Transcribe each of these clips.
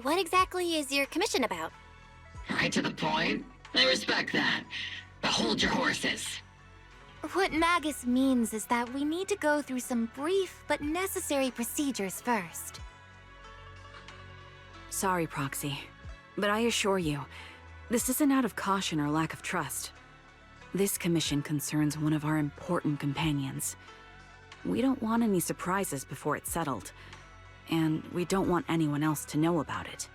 what exactly is your commission about? Right to the point. I respect that. But hold your horses. What Magus means is that we need to go through some brief but necessary procedures first. Sorry, Proxy, but I assure you, this isn't out of caution or lack of trust. This commission concerns one of our important companions. We don't want any surprises before it's settled, and we don't want anyone else to know about it.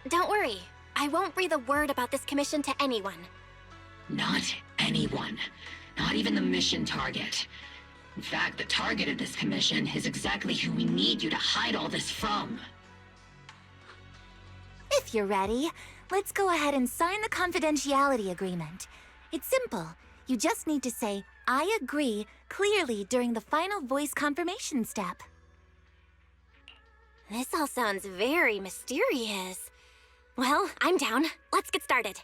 Don't worry, I won't breathe a word about this commission to anyone. Not anyone. Not even the mission target. In fact, the target of this commission is exactly who we need you to hide all this from. If you're ready, let's go ahead and sign the confidentiality agreement. It's simple. You just need to say, "I agree," clearly during the final voice confirmation step. This all sounds very mysterious. Well, I'm down. Let's get started.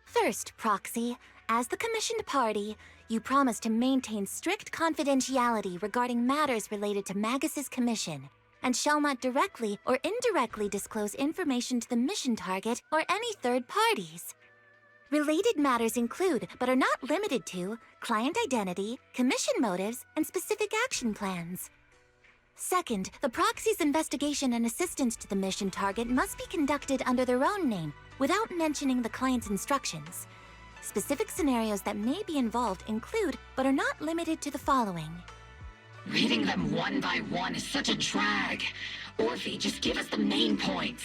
First, Proxy, as the commissioned party, you promise to maintain strict confidentiality regarding matters related to Magus's commission, and shall not directly or indirectly disclose information to the mission target or any third parties. Related matters include, but are not limited to, client identity, commission motives, and specific action plans. Second, the proxy's investigation and assistance to the mission target must be conducted under their own name, without mentioning the client's instructions. Specific scenarios that may be involved include, but are not limited to, the following. Reading them one by one is such a drag. Orphe, just give us the main points.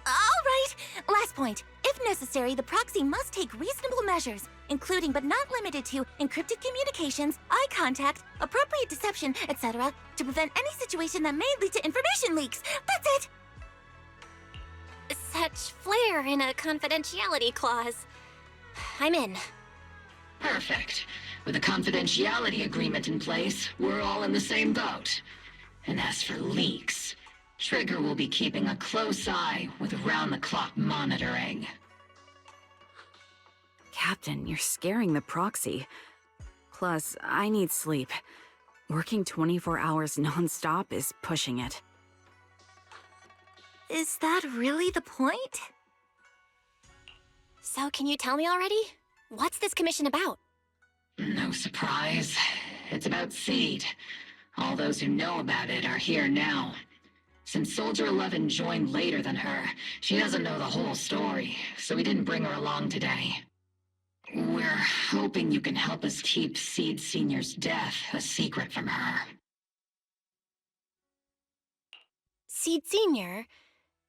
All right, last point. If necessary, the proxy must take reasonable measures, including but not limited to encrypted communications, eye contact, appropriate deception, etc., to prevent any situation that may lead to information leaks. That's it! Such flair in a confidentiality clause. I'm in. Perfect. With a confidentiality agreement in place, we're all in the same boat. And as for leaks, Trigger will be keeping a close eye with round-the-clock monitoring. Captain, you're scaring the proxy. Plus, I need sleep. Working 24 hours non-stop is pushing it. Is that really the point? So can you tell me already? What's this commission about? No surprise. It's about Seed. All those who know about it are here now. Since Soldier 11 joined later than her, she doesn't know the whole story, so we didn't bring her along today. We're hoping you can help us keep Seed Senior's death a secret from her. Seed Senior?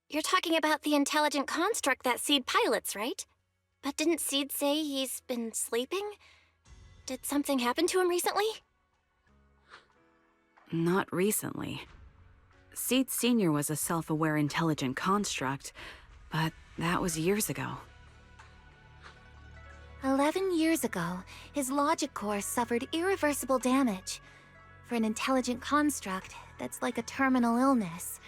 You're talking about the intelligent construct that Seed pilots, right? But didn't Seed say he's been sleeping? Did something happen to him recently? Not recently. Seed Senior was a self-aware intelligent construct, but that was years ago. 11 years ago, his logic core suffered irreversible damage. For an intelligent construct, that's like a terminal illness.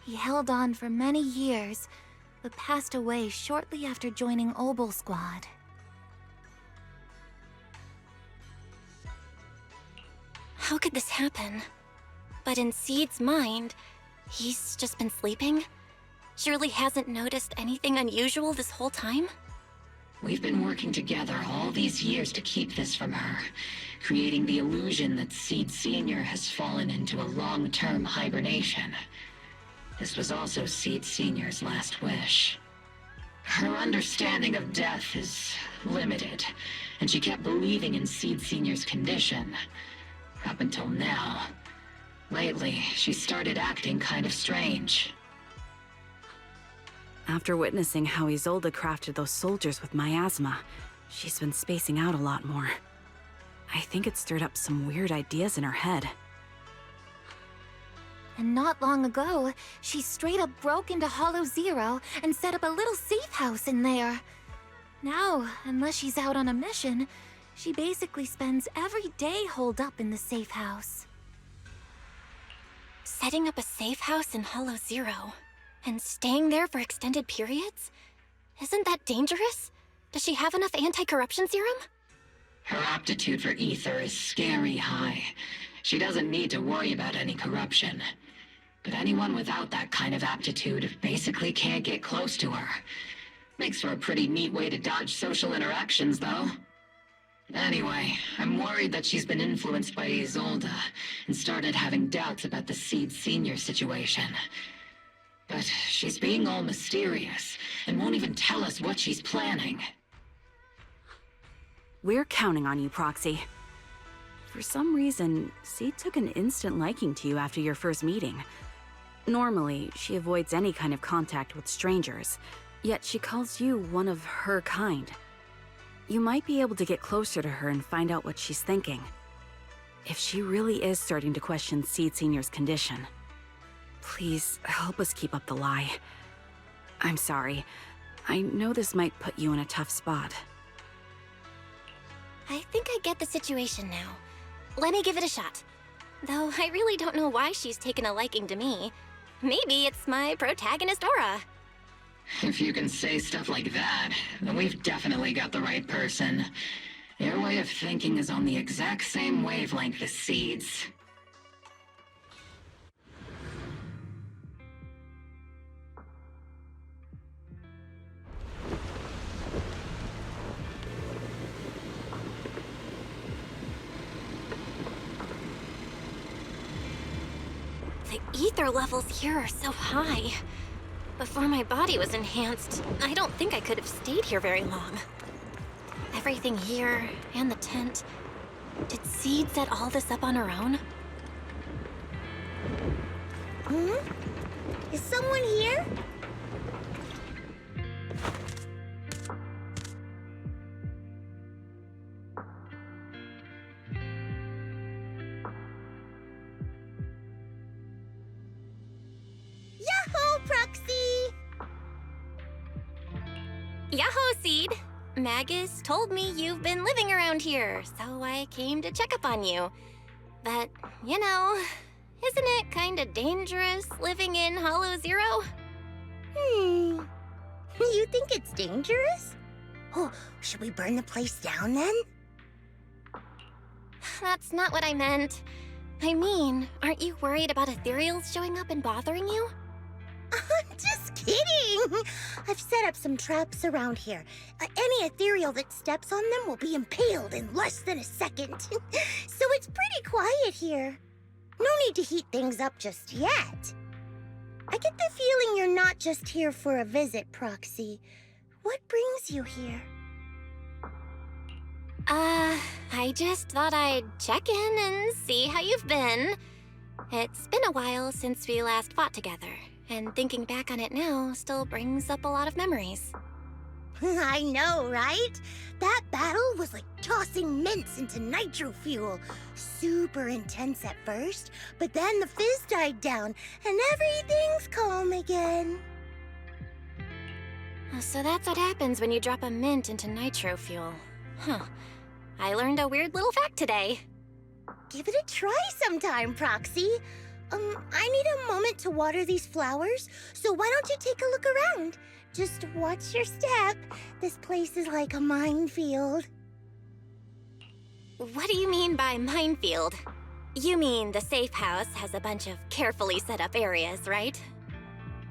He held on for many years, but passed away shortly after joining Obel Squad. How could this happen? But in Seed's mind, he's just been sleeping? Surely hasn't noticed anything unusual this whole time? We've been working together all these years to keep this from her, creating the illusion that Seed Senior has fallen into a long-term hibernation. This was also Seed Senior's last wish. Her understanding of death is limited, and she kept believing in Seed Senior's condition. Up until now. Lately, she started acting kind of strange. After witnessing how Isolde crafted those soldiers with miasma, she's been spacing out a lot more. I think it stirred up some weird ideas in her head. And not long ago, she straight up broke into Hollow Zero and set up a little safe house in there. Now, unless she's out on a mission, she basically spends every day holed up in the safe house. Setting up a safe house in Hollow Zero, and staying there for extended periods? Isn't that dangerous? Does she have enough anti-corruption serum? Her aptitude for ether is scary high. She doesn't need to worry about any corruption. But anyone without that kind of aptitude basically can't get close to her. Makes for a pretty neat way to dodge social interactions, though. Anyway, I'm worried that she's been influenced by Isolde and started having doubts about the Seed Senior situation. But she's being all mysterious and won't even tell us what she's planning. We're counting on you, Proxy. For some reason, Seed took an instant liking to you after your first meeting. Normally, she avoids any kind of contact with strangers, yet she calls you one of her kind. You might be able to get closer to her and find out what she's thinking. If she really is starting to question Seed Senior's condition, please help us keep up the lie. I'm sorry. I know this might put you in a tough spot. I think I get the situation now. Let me give it a shot. Though I really don't know why she's taken a liking to me. Maybe it's my protagonist aura. If you can say stuff like that, then we've definitely got the right person. Your way of thinking is on the exact same wavelength as Seed's. The ether levels here are so high. Before my body was enhanced, I don't think I could have stayed here very long. Everything here, and the tent. Did Seed set all this up on her own? Is someone here? Yahoo, Proxy! Yahoo, Seed! Magus told me you've been living around here, so I came to check up on you. But, you know, isn't it kinda dangerous living in Hollow Zero? You think it's dangerous? Oh, should we burn the place down then? That's not what I meant. I mean, aren't you worried about ethereals showing up and bothering you? I'm just kidding! I've set up some traps around here. Any ethereal that steps on them will be impaled in less than a second. So it's pretty quiet here. No need to heat things up just yet. I get the feeling you're not just here for a visit, Proxy. What brings you here? I just thought I'd check in and see how you've been. It's been a while since we last fought together, and thinking back on it now still brings up a lot of memories. I know, right? That battle was like tossing mints into nitro fuel. Super intense at first, but then the fizz died down, and everything's calm again. So that's what happens when you drop a mint into nitro fuel. Huh. I learned a weird little fact today. Give it a try sometime, Proxy. I need a moment to water these flowers, so why don't you take a look around? Just watch your step. This place is like a minefield. What do you mean by minefield? You mean the safe house has a bunch of carefully set up areas, right?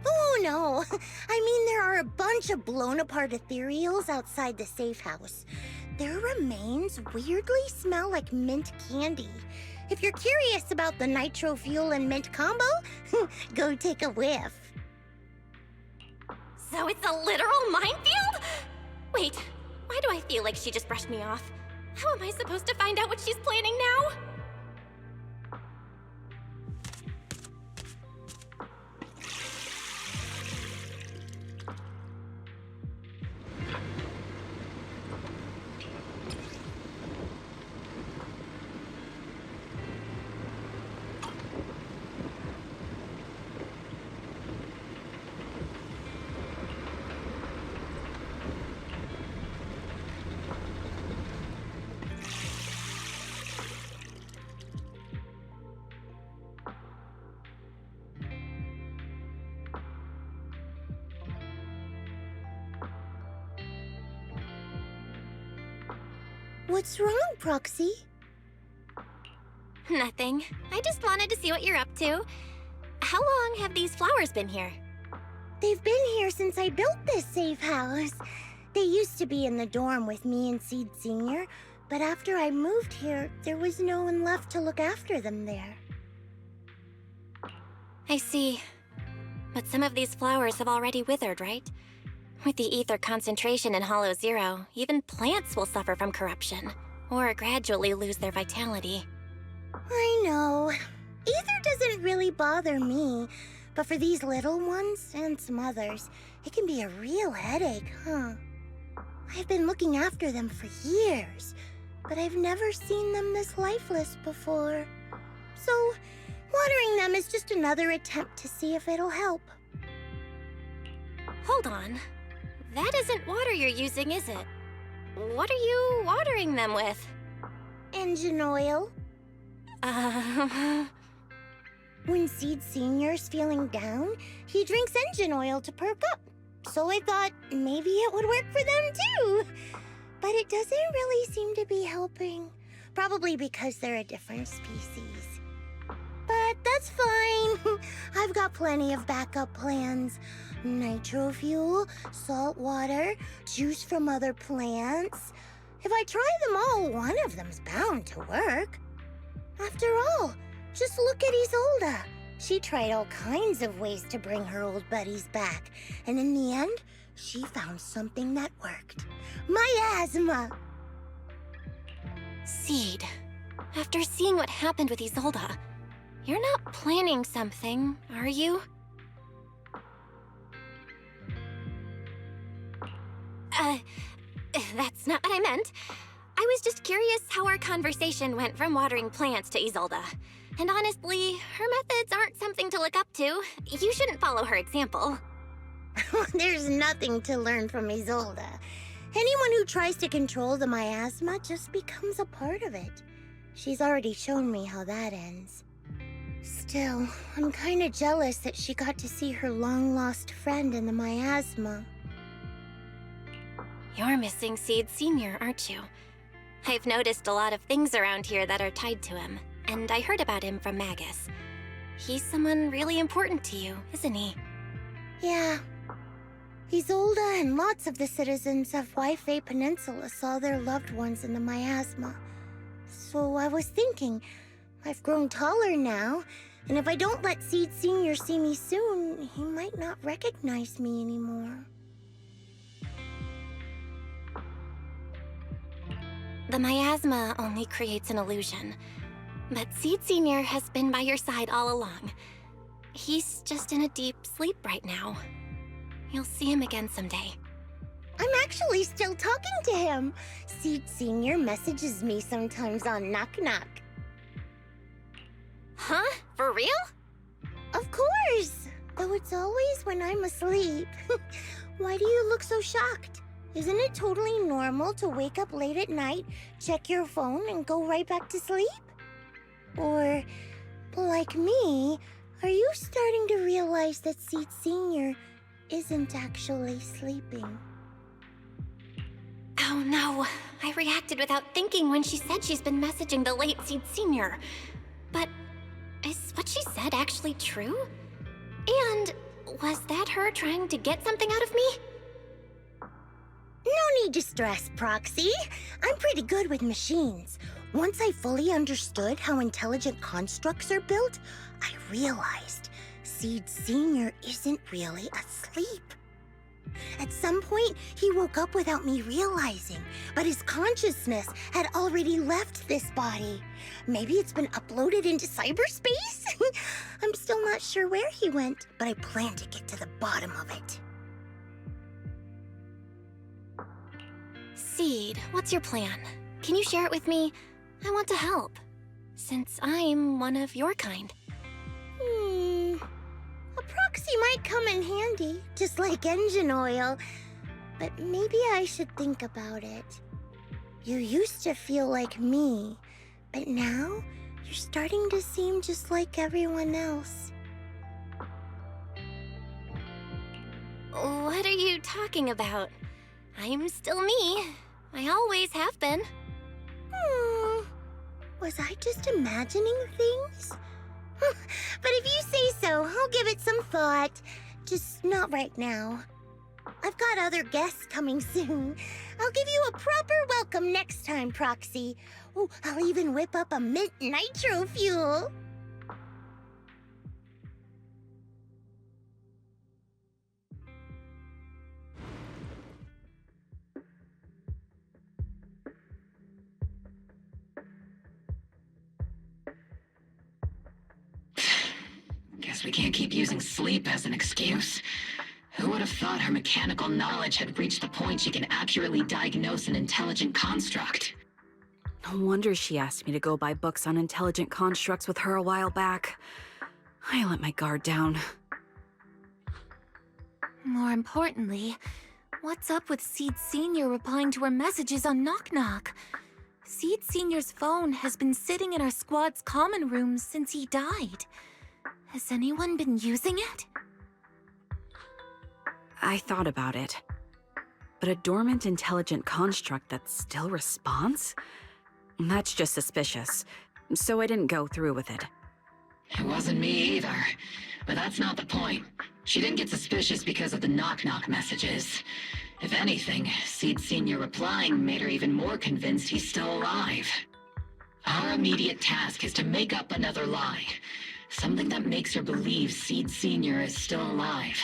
Oh, no. I mean, there are a bunch of blown-apart ethereals outside the safe house. Their remains weirdly smell like mint candy. If you're curious about the nitro fuel and mint combo, go take a whiff. So it's a literal minefield? Wait, why do I feel like she just brushed me off? How am I supposed to find out what she's planning now? What's wrong, Proxy? Nothing. I just wanted to see what you're up to. how long have these flowers been here? They've been here since I built this safe house. They used to be in the dorm with me and Seed Sr., but after I moved here, there was no one left to look after them there. I see. But some of these flowers have already withered, right? With the ether concentration in Hollow Zero, even plants will suffer from corruption, or gradually lose their vitality. I know. Ether doesn't really bother me, but for these little ones and some others, it can be a real headache, huh? I've been looking after them for years, but I've never seen them this lifeless before. So, watering them is just another attempt to see if it'll help. Hold on. That isn't water you're using, is it? What are you watering them with? Engine oil. When Seed Senior's feeling down, he drinks engine oil to perk up. So I thought maybe it would work for them too. But it doesn't really seem to be helping. Probably because they're a different species. But that's fine. I've got plenty of backup plans. Nitro fuel, salt water, juice from other plants. If I try them all, one of them's bound to work. After all, just look at Isolde. She tried all kinds of ways to bring her old buddies back, and in the end, she found something that worked. Miasma! Seed, after seeing what happened with Isolde, you're not planning something, are you? That's not what I meant. I was just curious how our conversation went from watering plants to Isolde. And honestly, her methods aren't something to look up to. You shouldn't follow her example. There's nothing to learn from Isolde. Anyone who tries to control the miasma just becomes a part of it. She's already shown me how that ends. Still, I'm kinda jealous that she got to see her long-lost friend in the miasma. You're missing Seed Sr., aren't you? I've noticed a lot of things around here that are tied to him, and I heard about him from Magus. He's someone really important to you, isn't he? Yeah. Isolde and lots of the citizens of Wi-Fi Peninsula saw their loved ones in the miasma. So I was thinking, I've grown taller now, and if I don't let Seed Sr. see me soon, he might not recognize me anymore. The miasma only creates an illusion, but Seed Sr. has been by your side all along. He's just in a deep sleep right now. You'll see him again someday. I'm actually still talking to him. Seed Sr. messages me sometimes on Knock Knock. Huh? For real? Of course! Though it's always when I'm asleep. Why do you look so shocked? Isn't it totally normal to wake up late at night, check your phone, and go right back to sleep? Or, like me, are you starting to realize that Seed Sr. isn't actually sleeping? Oh no, I reacted without thinking when she said she's been messaging the late Seed Sr. But is what she said actually true? And was that her trying to get something out of me? No need to stress, Proxy. I'm pretty good with machines. Once I fully understood how intelligent constructs are built, I realized Seed Sr. isn't really asleep. At some point, he woke up without me realizing, but his consciousness had already left this body. Maybe it's been uploaded into cyberspace? I'm still not sure where he went, but I plan to get to the bottom of it. Seed, what's your plan? Can you share it with me? I want to help, since I'm one of your kind. A proxy might come in handy, just like engine oil. But maybe I should think about it. You used to feel like me, but now you're starting to seem just like everyone else. What are you talking about? I'm still me. I always have been. Was I just imagining things? But if you say know. I'll give it some thought. Just not right now. I've got other guests coming soon. I'll give you a proper welcome next time, Proxy. Oh, I'll even whip up a mint nitro fuel. Guess we can't keep using sleep as an excuse. Who would have thought her mechanical knowledge had reached the point she can accurately diagnose an intelligent construct? No wonder she asked me to go buy books on intelligent constructs with her a while back. I let my guard down. More importantly, what's up with Seed Sr. replying to her messages on Knock Knock? Seed Sr.'s phone has been sitting in our squad's common room since he died. Has anyone been using it? I thought about it. But a dormant intelligent construct that still responds? That's just suspicious, so I didn't go through with it. It wasn't me either. But that's not the point. She didn't get suspicious because of the knock-knock messages. If anything, Seed Sr. replying made her even more convinced he's still alive. Our immediate task is to make up another lie. Something that makes her believe Seed Sr. is still alive.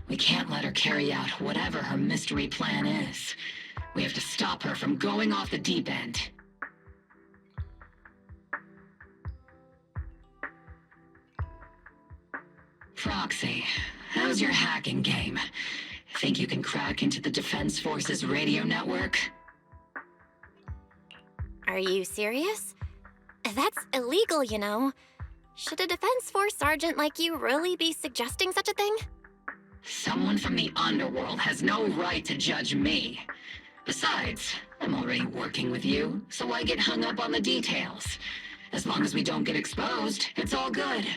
We can't let her carry out whatever her mystery plan is. We have to stop her from going off the deep end. Proxy, how's your hacking game? Think you can crack into the Defense Force's radio network? Are you serious? That's illegal, you know. Should a Defense Force sergeant like you really be suggesting such a thing? Someone from the underworld has no right to judge me. Besides, I'm already working with you, so why get hung up on the details? As long as we don't get exposed, it's all good.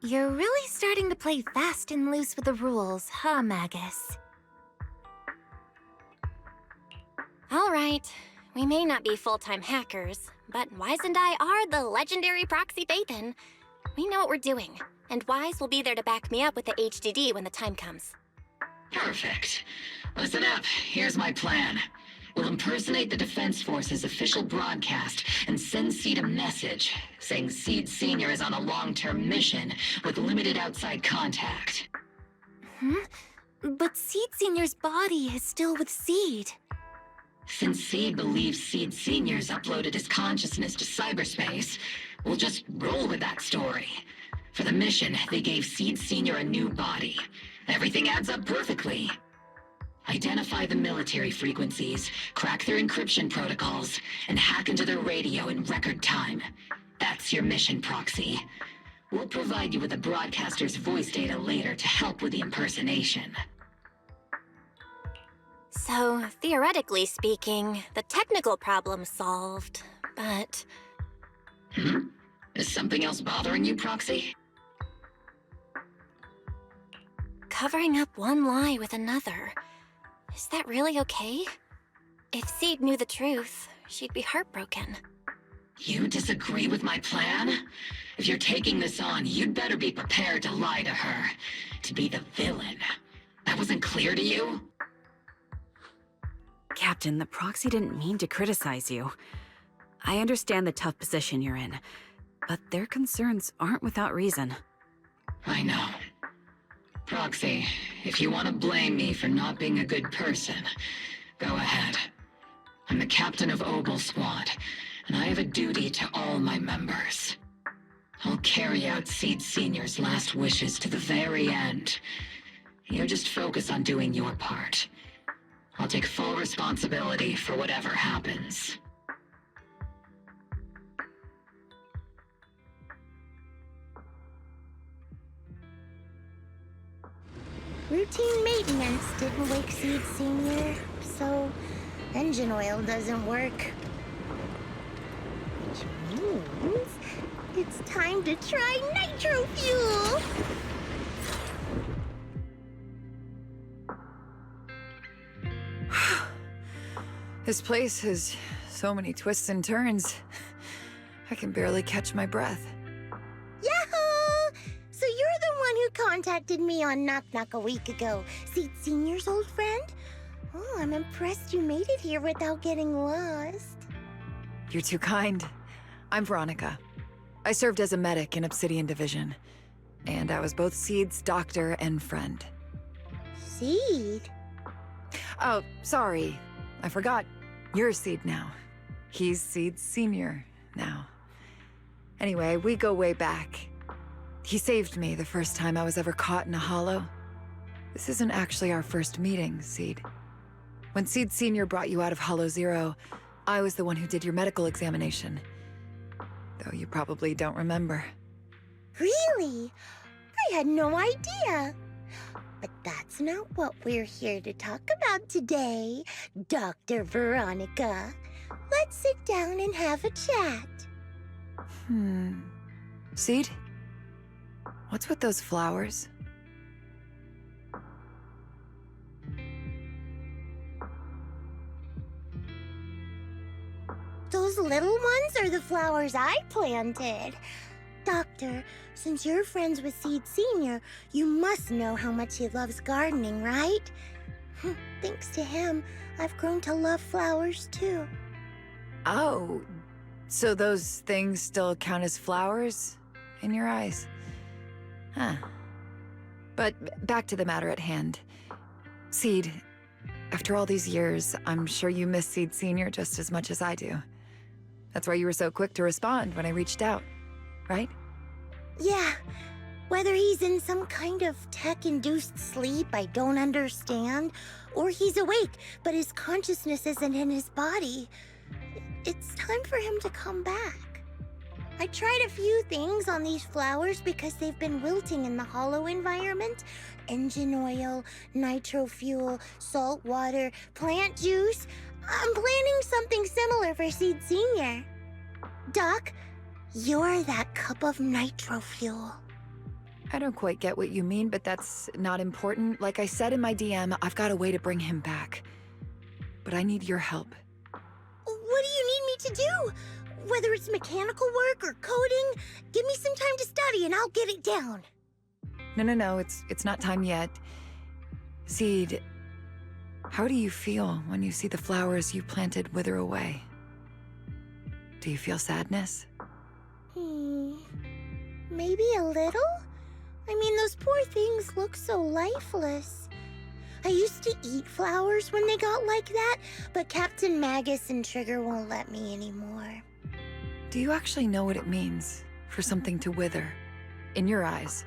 You're really starting to play fast and loose with the rules, huh, Magus? All right. We may not be full-time hackers, but Wise and I are the legendary Proxy Phaethon. We know what we're doing, and Wise will be there to back me up with the HDD when the time comes. Perfect. Listen up, here's my plan. We'll impersonate the Defense Force's official broadcast and send Seed a message saying Seed Sr. is on a long-term mission with limited outside contact. But Seed Sr.'s body is still with Seed. Since Seed believes Seed Sr.'s uploaded his consciousness to cyberspace, we'll just roll with that story. For the mission, they gave Seed Sr. a new body. Everything adds up perfectly. Identify the military frequencies, crack their encryption protocols, and hack into their radio in record time. That's your mission, Proxy. We'll provide you with the broadcaster's voice data later to help with the impersonation. So, theoretically speaking, the technical problem's solved, but... Is something else bothering you, Proxy? Covering up one lie with another. Is that really okay? If Seed knew the truth, she'd be heartbroken. You disagree with my plan? If you're taking this on, you'd better be prepared to lie to her. To be the villain. That wasn't clear to you? Captain, the Proxy didn't mean to criticize you. I understand the tough position you're in, but their concerns aren't without reason. I know. Proxy, if you want to blame me for not being a good person, go ahead. I'm the captain of Obel Squad, and I have a duty to all my members. I'll carry out Seed Sr.'s last wishes to the very end. You just focus on doing your part. I'll take full responsibility for whatever happens. Routine maintenance didn't wake Seed Sr., so engine oil doesn't work. Which means it's time to try nitro fuel! This place has so many twists and turns. I can barely catch my breath. Yahoo! contacted me on Knock Knock a week ago. Seed Senior's old friend? Oh, I'm impressed you made it here without getting lost. You're too kind. I'm Veronica. I served as a medic in Obsidian Division. And I was both Seed's doctor and friend. Seed? Oh, sorry. I forgot. You're Seed now. He's Seed Senior now. Anyway, we go way back. He saved me the first time I was ever caught in a hollow. This isn't actually our first meeting, Seed. When Seed Senior brought you out of Hollow Zero, I was the one who did your medical examination. Though you probably don't remember. Really? I had no idea. But that's not what we're here to talk about today, Dr. Veronica. Let's sit down and have a chat. Seed? What's with those flowers? Those little ones are the flowers I planted. Doctor, since you're friends with Seed Senior, you must know how much he loves gardening, right? Thanks to him, I've grown to love flowers too. Oh, so those things still count as flowers in your eyes? Huh. But back to the matter at hand. Seed, after all these years, I'm sure you miss Seed Senior just as much as I do. That's why you were so quick to respond when I reached out, right? Yeah. Whether he's in some kind of tech-induced sleep I don't understand, or he's awake, but his consciousness isn't in his body, it's time for him to come back. I tried a few things on these flowers because they've been wilting in the hollow environment. Engine oil, nitro fuel, salt water, plant juice. I'm planning something similar for Seed Senior. Doc, you're that cup of nitro fuel. I don't quite get what you mean, but that's not important. Like I said in my DM, I've got a way to bring him back. But I need your help. What do you need me to do? Whether it's mechanical work or coding, give me some time to study and I'll get it down. No, it's not time yet. Seed, how do you feel when you see the flowers you planted wither away? Do you feel sadness? Maybe a little? I mean, those poor things look so lifeless. I used to eat flowers when they got like that, but Captain Magus and Trigger won't let me anymore. Do you actually know what it means for something to wither? In your eyes,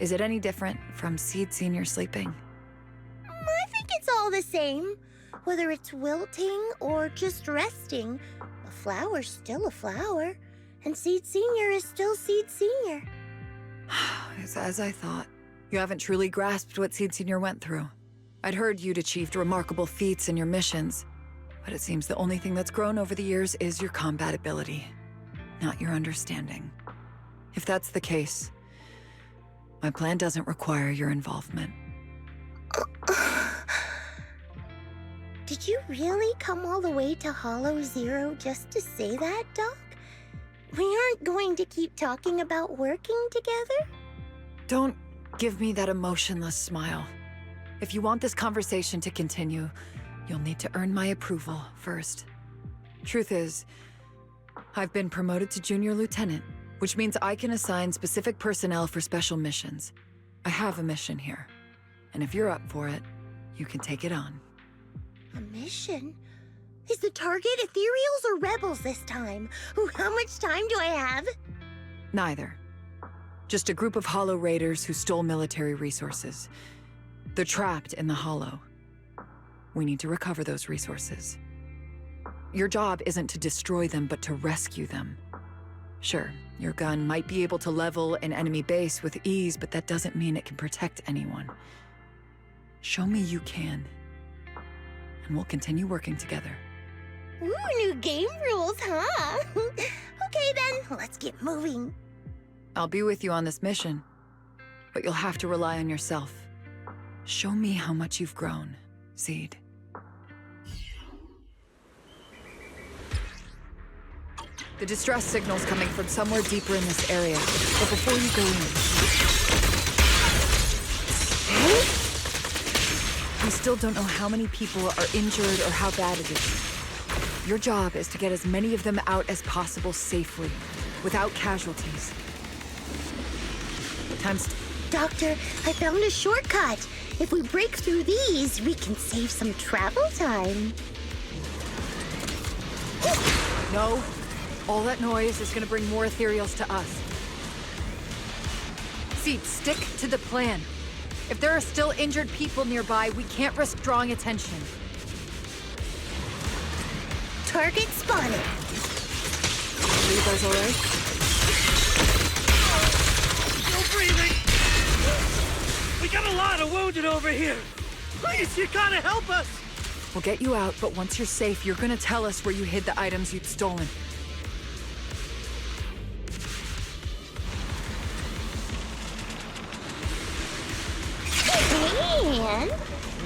is it any different from Seed Senior sleeping? I think it's all the same. Whether it's wilting or just resting, a flower's still a flower, and Seed Senior is still Seed Senior. It's as I thought. You haven't truly grasped what Seed Senior went through. I'd heard you'd achieved remarkable feats in your missions, but it seems the only thing that's grown over the years is your combat ability, not your understanding. If that's the case, my plan doesn't require your involvement. Did you really come all the way to Hollow Zero just to say that, Doc? We aren't going to keep talking about working together? Don't give me that emotionless smile. If you want this conversation to continue, you'll need to earn my approval first. Truth is, I've been promoted to Junior Lieutenant, which means I can assign specific personnel for special missions. I have a mission here, and if you're up for it, you can take it on. A mission? Is the target ethereals or rebels this time? How much time do I have? Neither. Just a group of Hollow Raiders who stole military resources. They're trapped in the Hollow. We need to recover those resources. Your job isn't to destroy them, but to rescue them. Sure, your gun might be able to level an enemy base with ease, but that doesn't mean it can protect anyone. Show me you can, and we'll continue working together. Ooh, new game rules, huh? Okay then, let's get moving. I'll be with you on this mission, but you'll have to rely on yourself. Show me how much you've grown, Seed. The distress signal's coming from somewhere deeper in this area, but before you go in... We still don't know how many people are injured or how bad it is. Your job is to get as many of them out as possible safely, without casualties. Doctor, I found a shortcut. If we break through these, we can save some travel time. No. All that noise is gonna bring more ethereals to us. Seed, stick to the plan. If there are still injured people nearby, we can't risk drawing attention. Target spotted. Are you guys alright? Still breathing! We got a lot of wounded over here! Please, you gotta help us! We'll get you out, but once you're safe, you're gonna tell us where you hid the items you'd stolen. And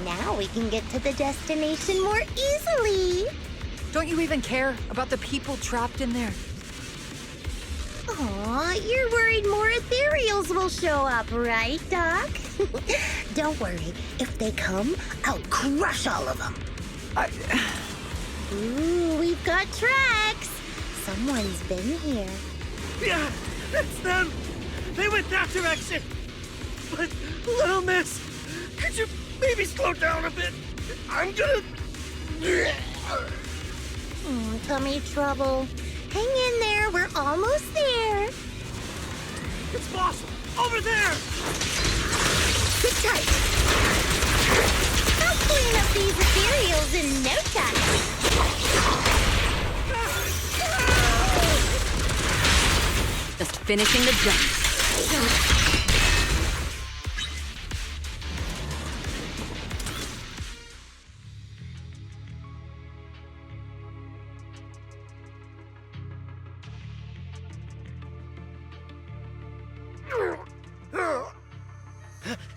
now we can get to the destination more easily. Don't you even care about the people trapped in there? Aw, you're worried more ethereals will show up, right, Doc? Don't worry. If they come, I'll crush all of them. Ooh, we've got tracks. Someone's been here. Yeah, it's them! They went that direction! But, little miss, could you maybe slow down a bit? I'm gonna... Tummy trouble. Hang in there, we're almost there. It's possible! Over there! Sit tight. I'll clean up these ethereals in no time. Just finishing the job.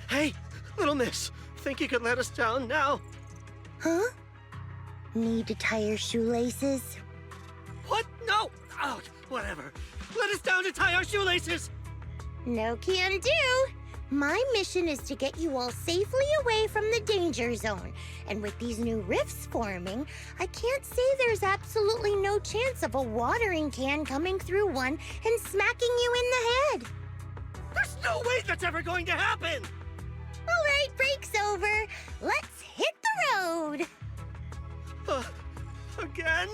Hey, little miss, think you could let us down now? Huh? Need to tie your shoelaces? What? No! Oh, whatever. Let us down to tie our shoelaces! No can do. My mission is to get you all safely away from the danger zone. And with these new rifts forming, I can't say there's absolutely no chance of a watering can coming through one and smacking you in the head. There's no way that's ever going to happen! All right, break's over. Let's hit the road. Again?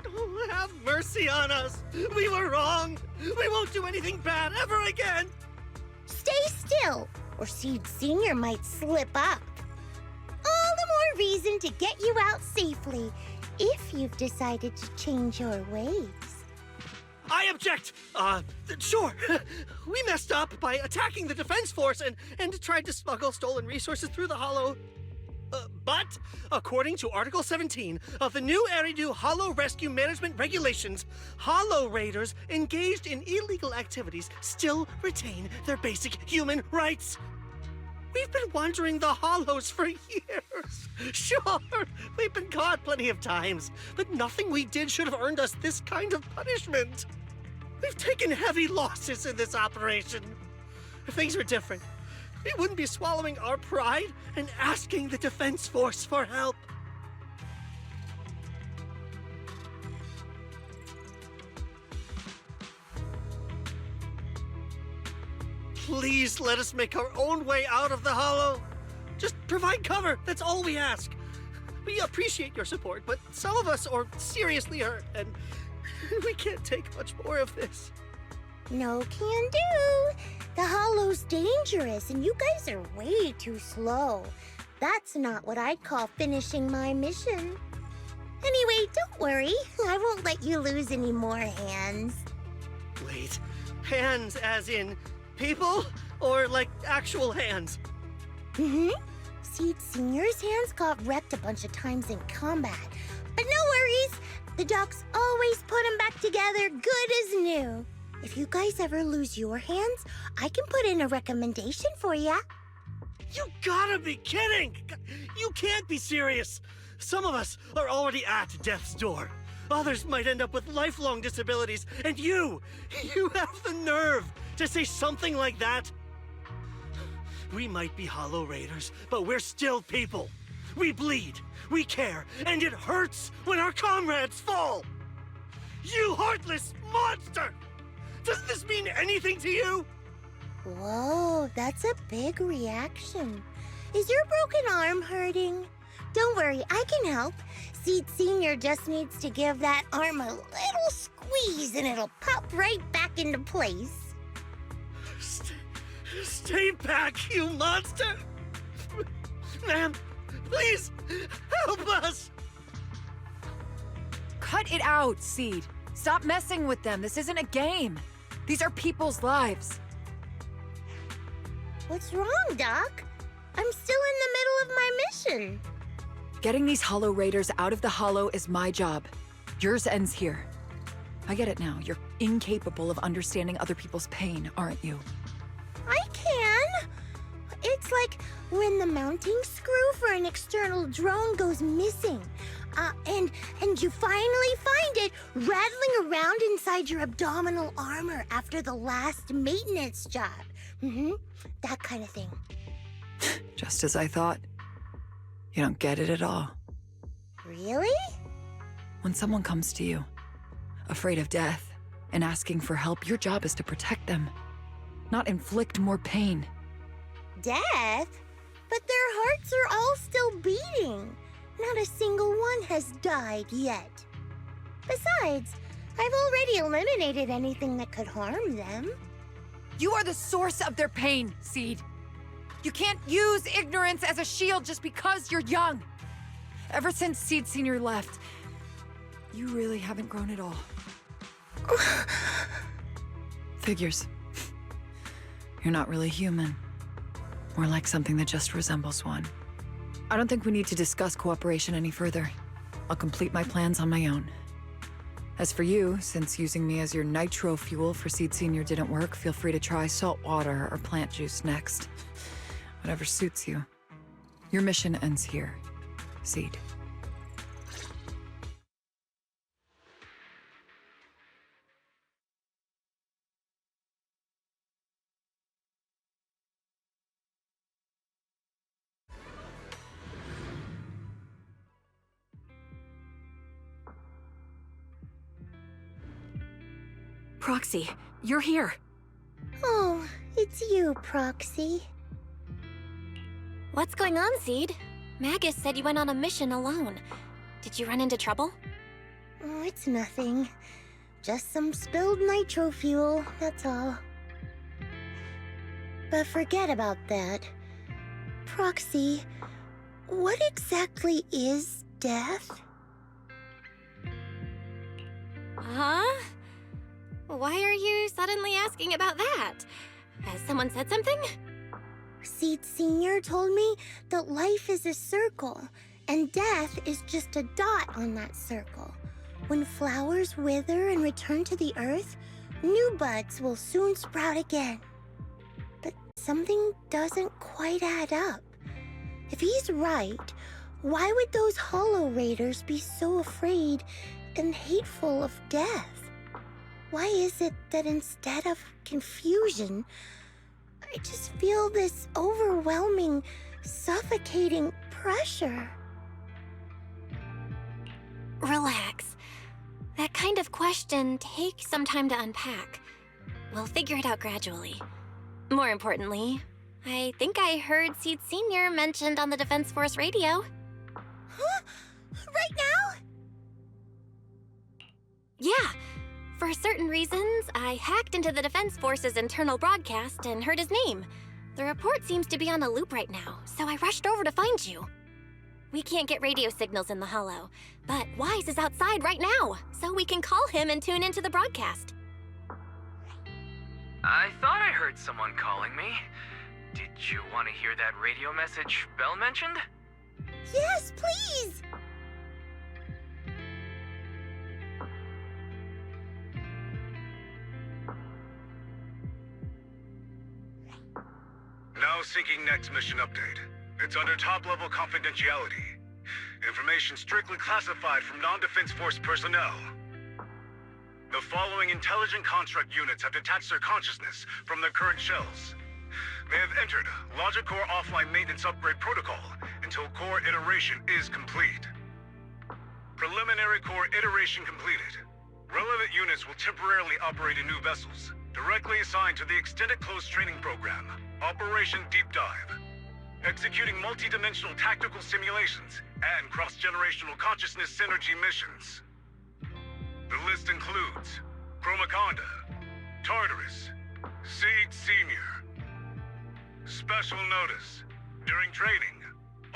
Oh, have mercy on us! We were wrong! We won't do anything bad ever again! Stay still, or Seed Senior might slip up. All the more reason to get you out safely, if you've decided to change your ways. I object! Sure. We messed up by attacking the defense force and tried to smuggle stolen resources through the hollow. But, according to Article 17 of the new Eridu Hollow Rescue Management Regulations, Hollow Raiders engaged in illegal activities still retain their basic human rights. We've been wandering the hollows for years. Sure, we've been caught plenty of times, but nothing we did should have earned us this kind of punishment. We've taken heavy losses in this operation. If things were different, we wouldn't be swallowing our pride and asking the Defense Force for help. Please let us make our own way out of the hollow. Just provide cover, that's all we ask. We appreciate your support, but some of us are seriously hurt, and we can't take much more of this. No can do. The hollow's dangerous, and you guys are way too slow. That's not what I'd call finishing my mission. Anyway, don't worry. I won't let you lose any more hands. Wait, hands as in people? Or like actual hands? Mm-hmm. Seed Senior's hands got wrecked a bunch of times in combat. But no worries. The docs always put them back together good as new. If you guys ever lose your hands, I can put in a recommendation for ya. You gotta be kidding! You can't be serious! Some of us are already at death's door. Others might end up with lifelong disabilities, and you have the nerve to say something like that? We might be Hollow Raiders, but we're still people. We bleed, we care, and it hurts when our comrades fall! You heartless monster! Does this mean anything to you? Whoa, that's a big reaction. Is your broken arm hurting? Don't worry, I can help. Seed Senior just needs to give that arm a little squeeze and it'll pop right back into place. Stay back, you monster! Ma'am, please, help us! Cut it out, Seed. Stop messing with them. This isn't a game. These are people's lives. What's wrong, Doc? I'm still in the middle of my mission. Getting these Hollow Raiders out of the Hollow is my job. Yours ends here. I get it now. You're incapable of understanding other people's pain, aren't you? I can. It's like when the mounting screw for an external drone goes missing. And you finally find it rattling around inside your abdominal armor after the last maintenance job. That kind of thing. Just as I thought. You don't get it at all. Really? When someone comes to you, afraid of death, and asking for help, your job is to protect them, not inflict more pain. Death? But their hearts are all still beating. Not a single one has died yet. Besides, I've already eliminated anything that could harm them. You are the source of their pain, Seed. You can't use ignorance as a shield just because you're young. Ever since Seed Senior left, you really haven't grown at all. Figures. You're not really human. More like something that just resembles one. I don't think we need to discuss cooperation any further. I'll complete my plans on my own. As for you, since using me as your nitro fuel for Seed Senior didn't work, feel free to try salt water or plant juice next. Whatever suits you. Your mission ends here, Seed. Proxy, you're here. Oh, it's you, Proxy. What's going on, Seed? Magus said you went on a mission alone. Did you run into trouble? Oh, it's nothing. Just some spilled nitro fuel, that's all. But forget about that. Proxy, what exactly is death? Huh? Why are you suddenly asking about that? Has someone said something? Seed Senior told me that life is a circle, and death is just a dot on that circle. When flowers wither and return to the earth, new buds will soon sprout again. But something doesn't quite add up. If he's right, why would those Hollow Raiders be so afraid and hateful of death? Why is it that instead of confusion, I just feel this overwhelming, suffocating pressure? Relax. That kind of question takes some time to unpack. We'll figure it out gradually. More importantly, I think I heard Seed Senior mentioned on the Defense Force radio. Huh? Right now? Yeah. For certain reasons, I hacked into the Defense Force's internal broadcast and heard his name. The report seems to be on a loop right now, so I rushed over to find you. We can't get radio signals in the Hollow, but Wise is outside right now, so we can call him and tune into the broadcast. I thought I heard someone calling me. Did you want to hear that radio message Belle mentioned? Yes, please! Now syncing next mission update. It's under top-level confidentiality. Information strictly classified from non-Defense Force personnel. The following intelligent construct units have detached their consciousness from their current shells. They have entered Logic Core offline maintenance upgrade protocol and until core iteration is complete. Preliminary core iteration completed. Relevant units will temporarily operate in new vessels, directly assigned to the Extended Close Training Program, Operation Deep Dive. Executing multi-dimensional tactical simulations and cross-generational consciousness synergy missions. The list includes Chromaconda, Tartarus, Seed Senior. Special notice. During training,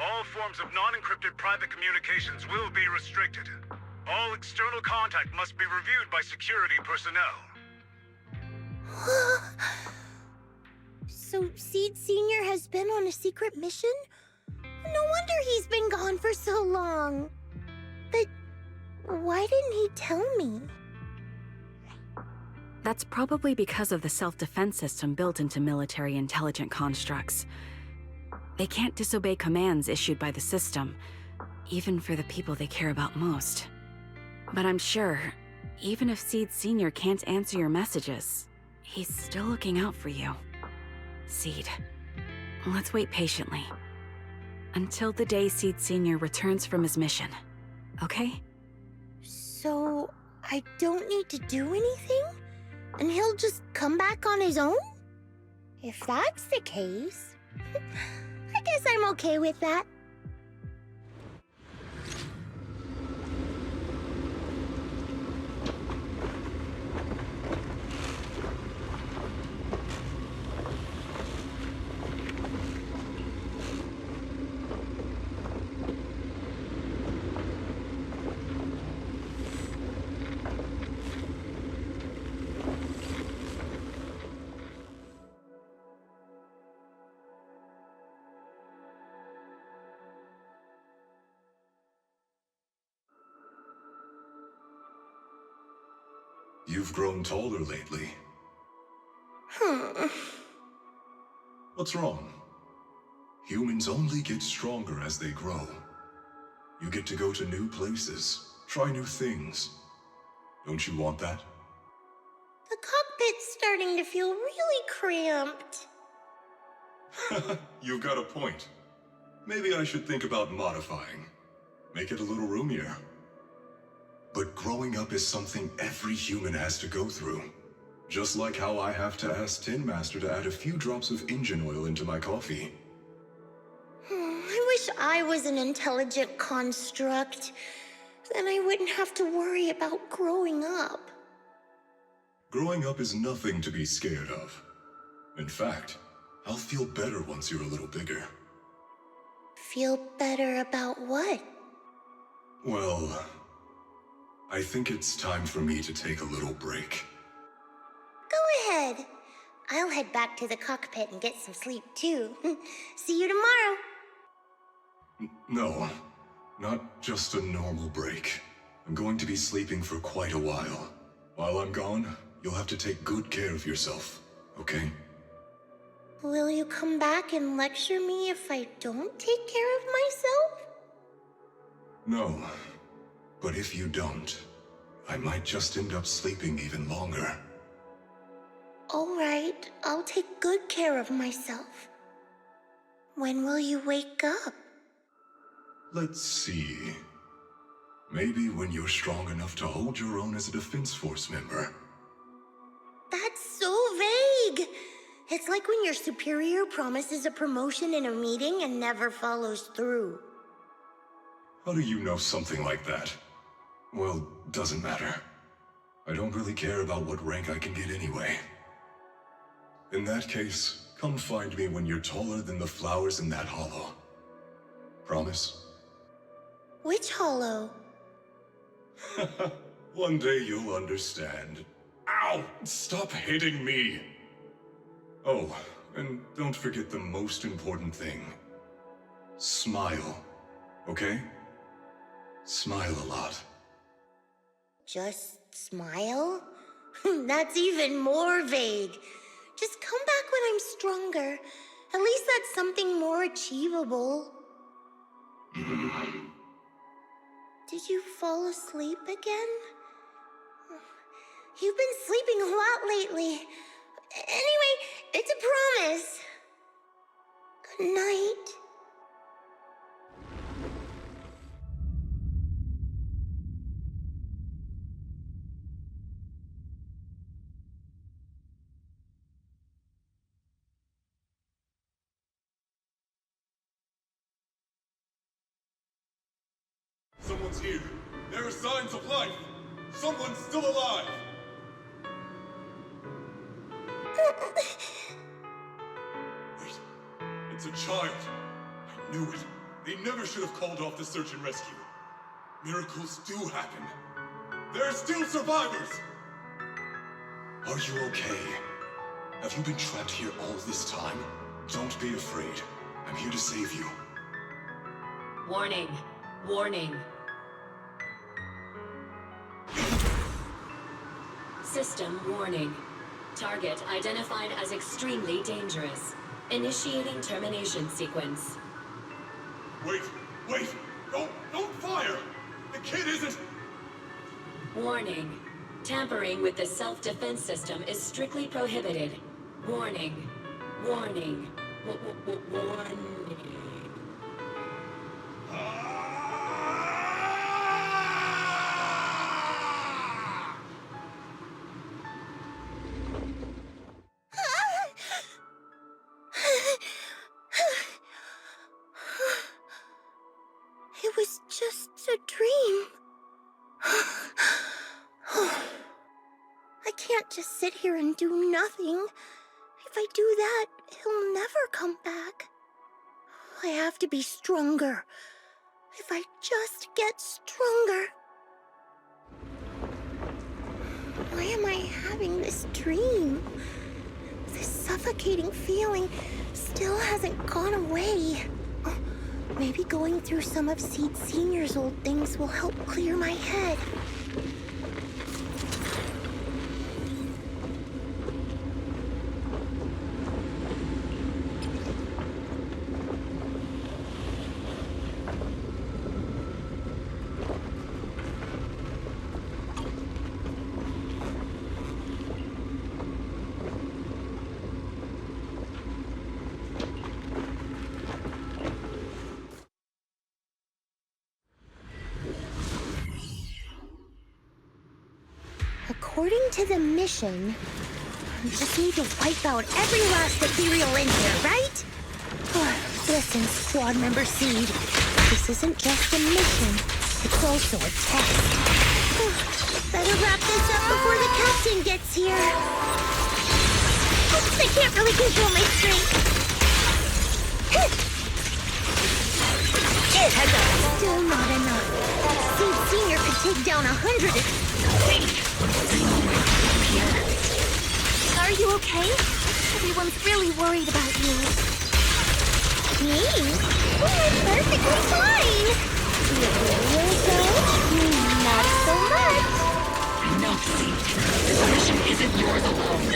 all forms of non-encrypted private communications will be restricted. All external contact must be reviewed by security personnel. So Seed Senior has been on a secret mission? No wonder he's been gone for so long. But why didn't he tell me? That's probably because of the self-defense system built into military intelligent constructs. They can't disobey commands issued by the system, even for the people they care about most. But I'm sure, even if Seed Senior can't answer your messages, he's still looking out for you. Seed, let's wait patiently. Until the day Seed Senior returns from his mission, okay? So I don't need to do anything? And he'll just come back on his own? If that's the case, I guess I'm okay with that. You've grown taller lately. What's wrong? Humans only get stronger as they grow. You get to go to new places, try new things. Don't you want that? The cockpit's starting to feel really cramped. You've got a point. Maybe I should think about modifying. Make it a little roomier. But growing up is something every human has to go through. Just like how I have to ask Tin Master to add a few drops of engine oil into my coffee. I wish I was an intelligent construct. Then I wouldn't have to worry about growing up. Growing up is nothing to be scared of. In fact, I'll feel better once you're a little bigger. Feel better about what? Well, I think it's time for me to take a little break. Go ahead. I'll head back to the cockpit and get some sleep too. See you tomorrow. No, not just a normal break. I'm going to be sleeping for quite a while. While I'm gone, you'll have to take good care of yourself, okay? Will you come back and lecture me if I don't take care of myself? No, but if you don't, I might just end up sleeping even longer. All right, I'll take good care of myself. When will you wake up? Let's see. Maybe when you're strong enough to hold your own as a Defense Force member. That's so vague. It's like when your superior promises a promotion in a meeting and never follows through. How do you know something like that? Well, doesn't matter. I don't really care about what rank I can get anyway. In that case, come find me when you're taller than the flowers in that hollow. Promise? Which hollow? One day you'll understand. Ow! Stop hitting me! Oh, and don't forget the most important thing. Smile, okay? Smile a lot. Just smile? That's even more vague. Just come back when I'm stronger. At least that's something more achievable. Did you fall asleep again? You've been sleeping a lot lately. Anyway, it's a promise. Good night. Someone's here. There are signs of life. Someone's still alive. Wait, it's a child. I knew it. They never should have called off the search and rescue. Miracles do happen. There are still survivors. Are you okay? Have you been trapped here all this time? Don't be afraid. I'm here to save you. Warning. Warning. System warning. Target identified as extremely dangerous. Initiating termination sequence. Wait! Don't fire! The kid isn't... Warning. Tampering with the self-defense system is strictly prohibited. Warning. Warning. Warning. It was just a dream. I can't just sit here and do nothing. If I do that, he'll never come back. I have to be stronger. If I just get stronger. Why am I having this dream? This suffocating feeling still hasn't gone away. Maybe going through some of Seed Senior's old things will help clear my head. According to the mission, we just need to wipe out every last ethereal in here, right? Listen, squad member Seed. This isn't just a mission, it's also a test. Better wrap this up before the captain gets here. Oops, I can't really control my strength. Still not enough. Seed Senior could take down 100 Are you okay? Everyone's really worried about you. Me? Oh, I'm perfectly fine. You really though? Not so much. No, Seed. This mission isn't yours alone.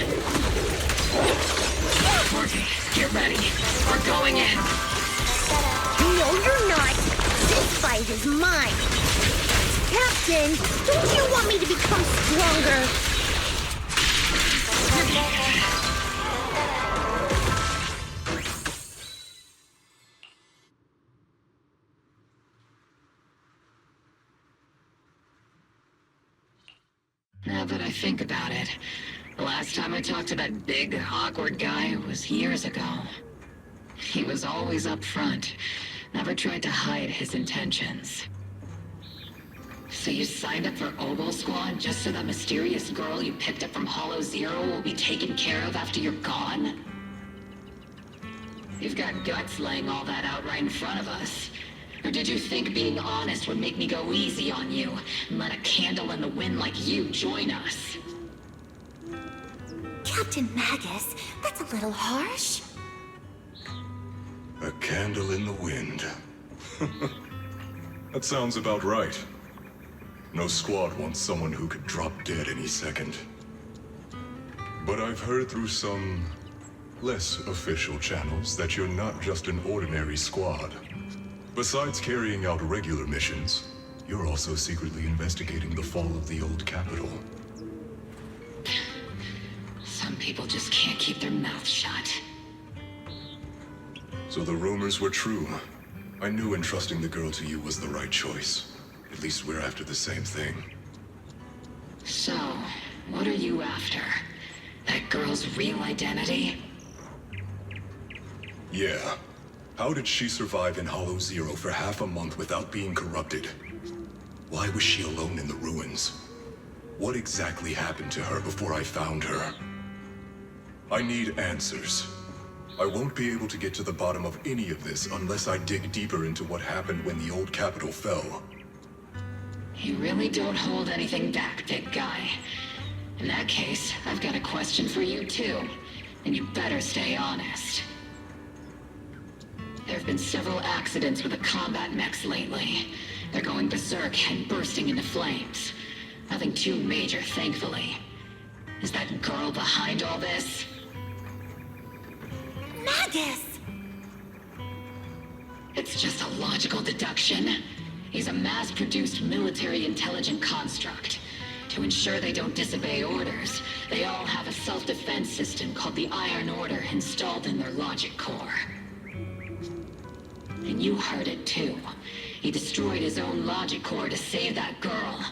Morty, get ready. We're going in. No, you're not. This fight is mine. Captain, don't you want me to become stronger? Now that I think about it, the last time I talked to that big, awkward guy was years ago. He was always up front, never tried to hide his intentions. So you signed up for Ogle Squad just so that mysterious girl you picked up from Hollow Zero will be taken care of after you're gone? You've got guts laying all that out right in front of us. Or did you think being honest would make me go easy on you and let a candle in the wind like you join us? Captain Magus, that's a little harsh. A candle in the wind. That sounds about right. No squad wants someone who could drop dead any second. But I've heard through some less official channels that you're not just an ordinary squad. Besides carrying out regular missions, you're also secretly investigating the fall of the old capital. Some people just can't keep their mouths shut. So the rumors were true. I knew entrusting the girl to you was the right choice. At least we're after the same thing. So, what are you after? That girl's real identity? Yeah. How did she survive in Hollow Zero for half a month without being corrupted? Why was she alone in the ruins? What exactly happened to her before I found her? I need answers. I won't be able to get to the bottom of any of this unless I dig deeper into what happened when the old capital fell. You really don't hold anything back, big guy. In that case, I've got a question for you too, and you better stay honest. There have been several accidents with the combat mechs lately. They're going berserk and bursting into flames. Nothing too major, thankfully. Is that girl behind all this? Magus! It's just a logical deduction. He's a mass-produced military intelligent construct. To ensure they don't disobey orders, they all have a self-defense system called the Iron Order installed in their logic core. And you heard it too. He destroyed his own logic core to save that girl.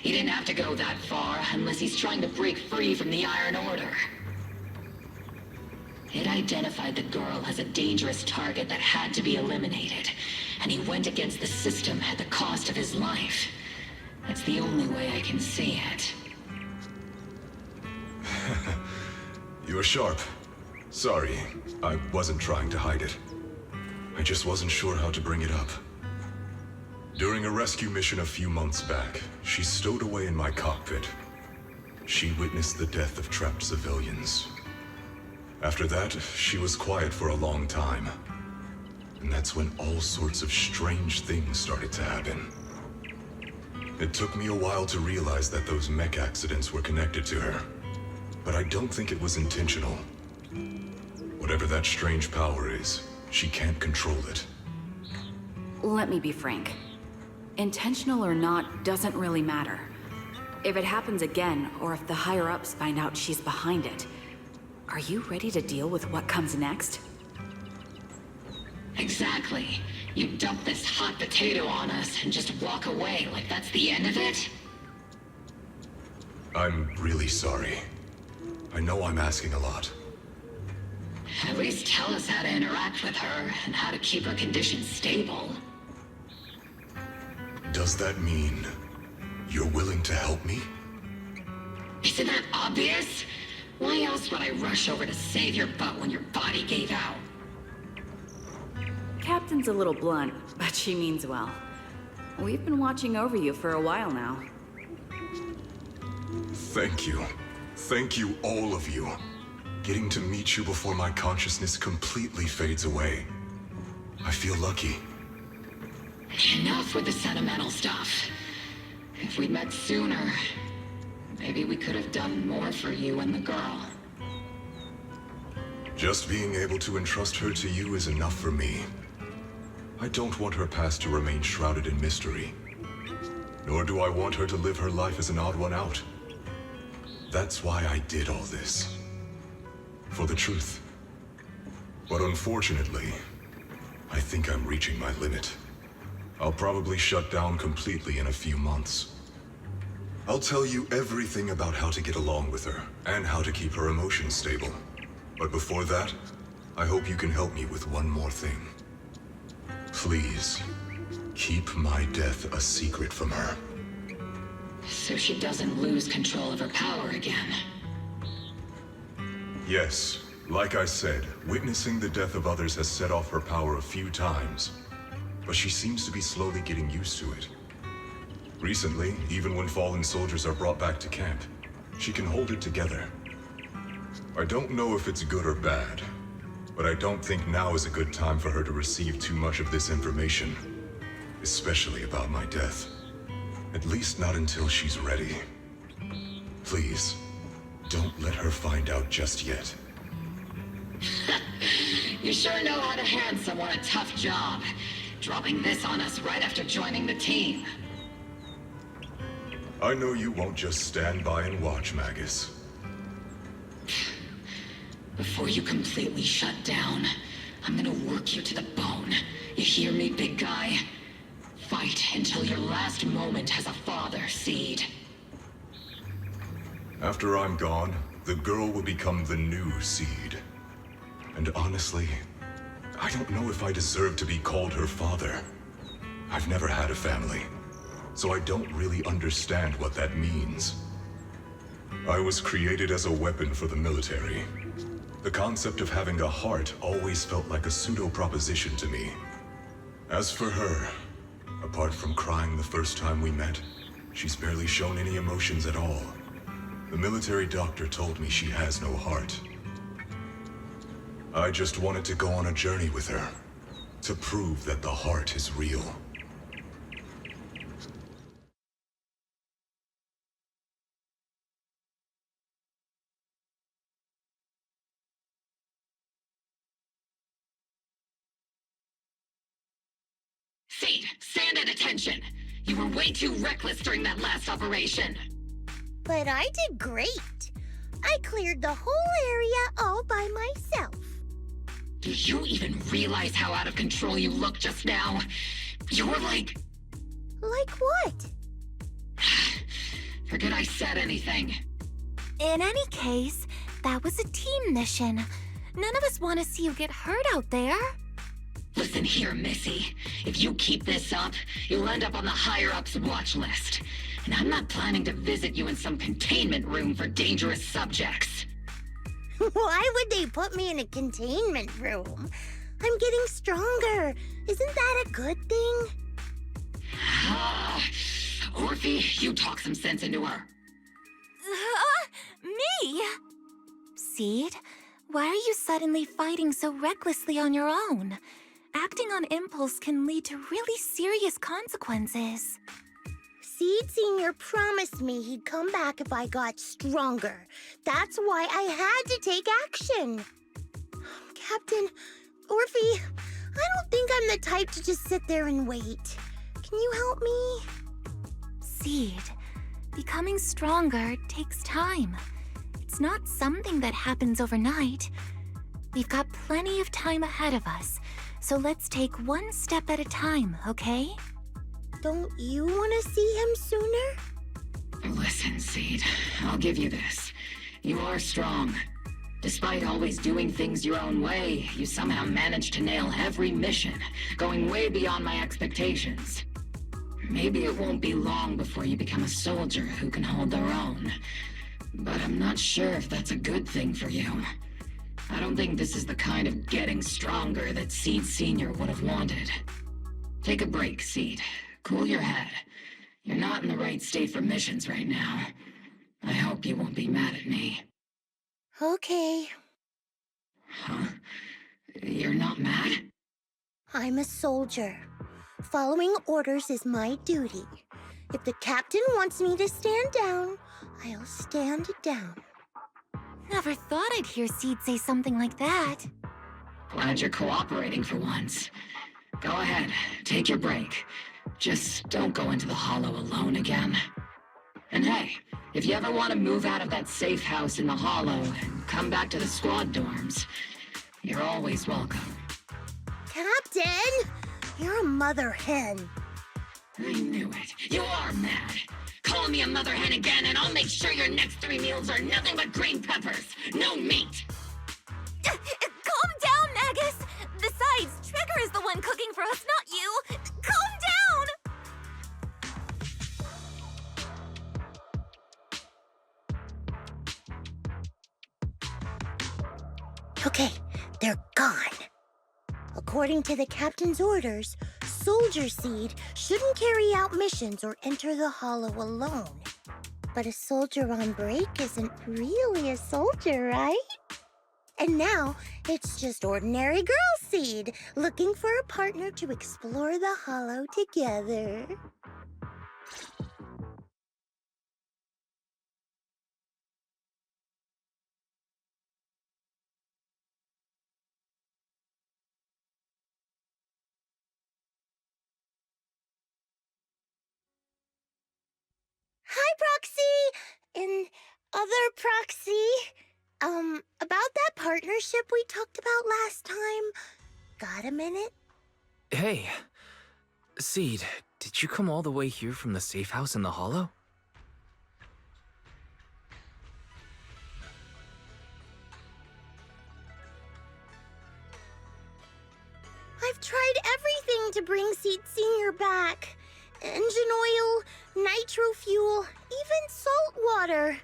He didn't have to go that far unless he's trying to break free from the Iron Order. It identified the girl as a dangerous target that had to be eliminated, and he went against the system at the cost of his life. That's the only way I can see it. You're sharp. Sorry, I wasn't trying to hide it. I just wasn't sure how to bring it up. During a rescue mission a few months back, she stowed away in my cockpit. She witnessed the death of trapped civilians. After that, she was quiet for a long time. And that's when all sorts of strange things started to happen. It took me a while to realize that those mech accidents were connected to her. But I don't think it was intentional. Whatever that strange power is, she can't control it. Let me be frank. Intentional or not doesn't really matter. If it happens again, or if the higher-ups find out she's behind it, are you ready to deal with what comes next? Exactly. You dump this hot potato on us and just walk away like that's the end of it? I'm really sorry. I know I'm asking a lot. At least tell us how to interact with her and how to keep her condition stable. Does that mean you're willing to help me? Isn't that obvious? Why else would I rush over to save your butt when your body gave out? Captain's a little blunt, but she means well. We've been watching over you for a while now. Thank you. Thank you, all of you. Getting to meet you before my consciousness completely fades away. I feel lucky. Enough with the sentimental stuff. If we'd met sooner, maybe we could have done more for you and the girl. Just being able to entrust her to you is enough for me. I don't want her past to remain shrouded in mystery. Nor do I want her to live her life as an odd one out. That's why I did all this. For the truth. But unfortunately, I think I'm reaching my limit. I'll probably shut down completely in a few months. I'll tell you everything about how to get along with her, and how to keep her emotions stable. But before that, I hope you can help me with one more thing. Please, keep my death a secret from her. So she doesn't lose control of her power again. Yes, like I said, witnessing the death of others has set off her power a few times. But she seems to be slowly getting used to it. Recently, even when fallen soldiers are brought back to camp, she can hold it together. I don't know if it's good or bad, but I don't think now is a good time for her to receive too much of this information, especially about my death. At least not until she's ready. Please, don't let her find out just yet. You sure know how to hand someone a tough job, dropping this on us right after joining the team. I know you won't just stand by and watch, Magus. Before you completely shut down, I'm gonna work you to the bone. You hear me, big guy? Fight until your last moment as a father, Seed. After I'm gone, the girl will become the new Seed. And honestly, I don't know if I deserve to be called her father. I've never had a family. so I don't really understand what that means. I was created as a weapon for the military. The concept of having a heart always felt like a pseudo-proposition to me. As for her, apart from crying the first time we met, she's barely shown any emotions at all. The military doctor told me she has no heart. I just wanted to go on a journey with her, to prove that the heart is real. Seed, stand at attention! You were way too reckless during that last operation! But I did great. I cleared the whole area all by myself. Do you even realize how out of control you looked just now? You were like... Like what? Forget I said anything. In any case, that was a team mission. None of us want to see you get hurt out there. Listen here, Missy. If you keep this up, you'll end up on the higher-ups watch list. And I'm not planning to visit you in some containment room for dangerous subjects. Why would they put me in a containment room? I'm getting stronger. Isn't that a good thing? Orphe, you talk some sense into her. Me? Seed, why are you suddenly fighting so recklessly on your own? Acting on impulse can lead to really serious consequences. Seed Senior promised me he'd come back if I got stronger. That's why I had to take action. Captain, Orphe, I don't think I'm the type to just sit there and wait. Can you help me? Seed, becoming stronger takes time. It's not something that happens overnight. We've got plenty of time ahead of us, so let's take one step at a time, okay? Don't you want to see him sooner? Listen, Seed, I'll give you this. You are strong. Despite always doing things your own way, you somehow managed to nail every mission, going way beyond my expectations. Maybe it won't be long before you become a soldier who can hold their own. But I'm not sure if that's a good thing for you. I don't think this is the kind of getting stronger that Seed Senior would have wanted. Take a break, Seed. Cool your head. You're not in the right state for missions right now. I hope you won't be mad at me. Okay. Huh? You're not mad? I'm a soldier. Following orders is my duty. If the captain wants me to stand down, I'll stand down. Never thought I'd hear Seed say something like that. Glad you're cooperating for once. Go ahead, take your break. Just don't go into the hollow alone again. And hey, if you ever want to move out of that safe house in the hollow and come back to the squad dorms, you're always welcome. Captain! You're a mother hen. I knew it. You are mad. Call me a mother hen again and I'll make sure your next 3 meals are nothing but green peppers. No meat. Calm down, Magus! Besides, Trigger is the one cooking for us, not you! Calm down! Okay, they're gone. According to the captain's orders, Soldier Seed shouldn't carry out missions or enter the hollow alone. But a soldier on break isn't really a soldier, right? And now, it's just ordinary girl Seed looking for a partner to explore the hollow together. Hi, Proxy! And other Proxy. About that partnership we talked about last time. Got a minute? Hey, Seed, did you come all the way here from the safe house in the hollow? I've tried everything to bring Seed Senior back. engine oil, nitro fuel, even salt water.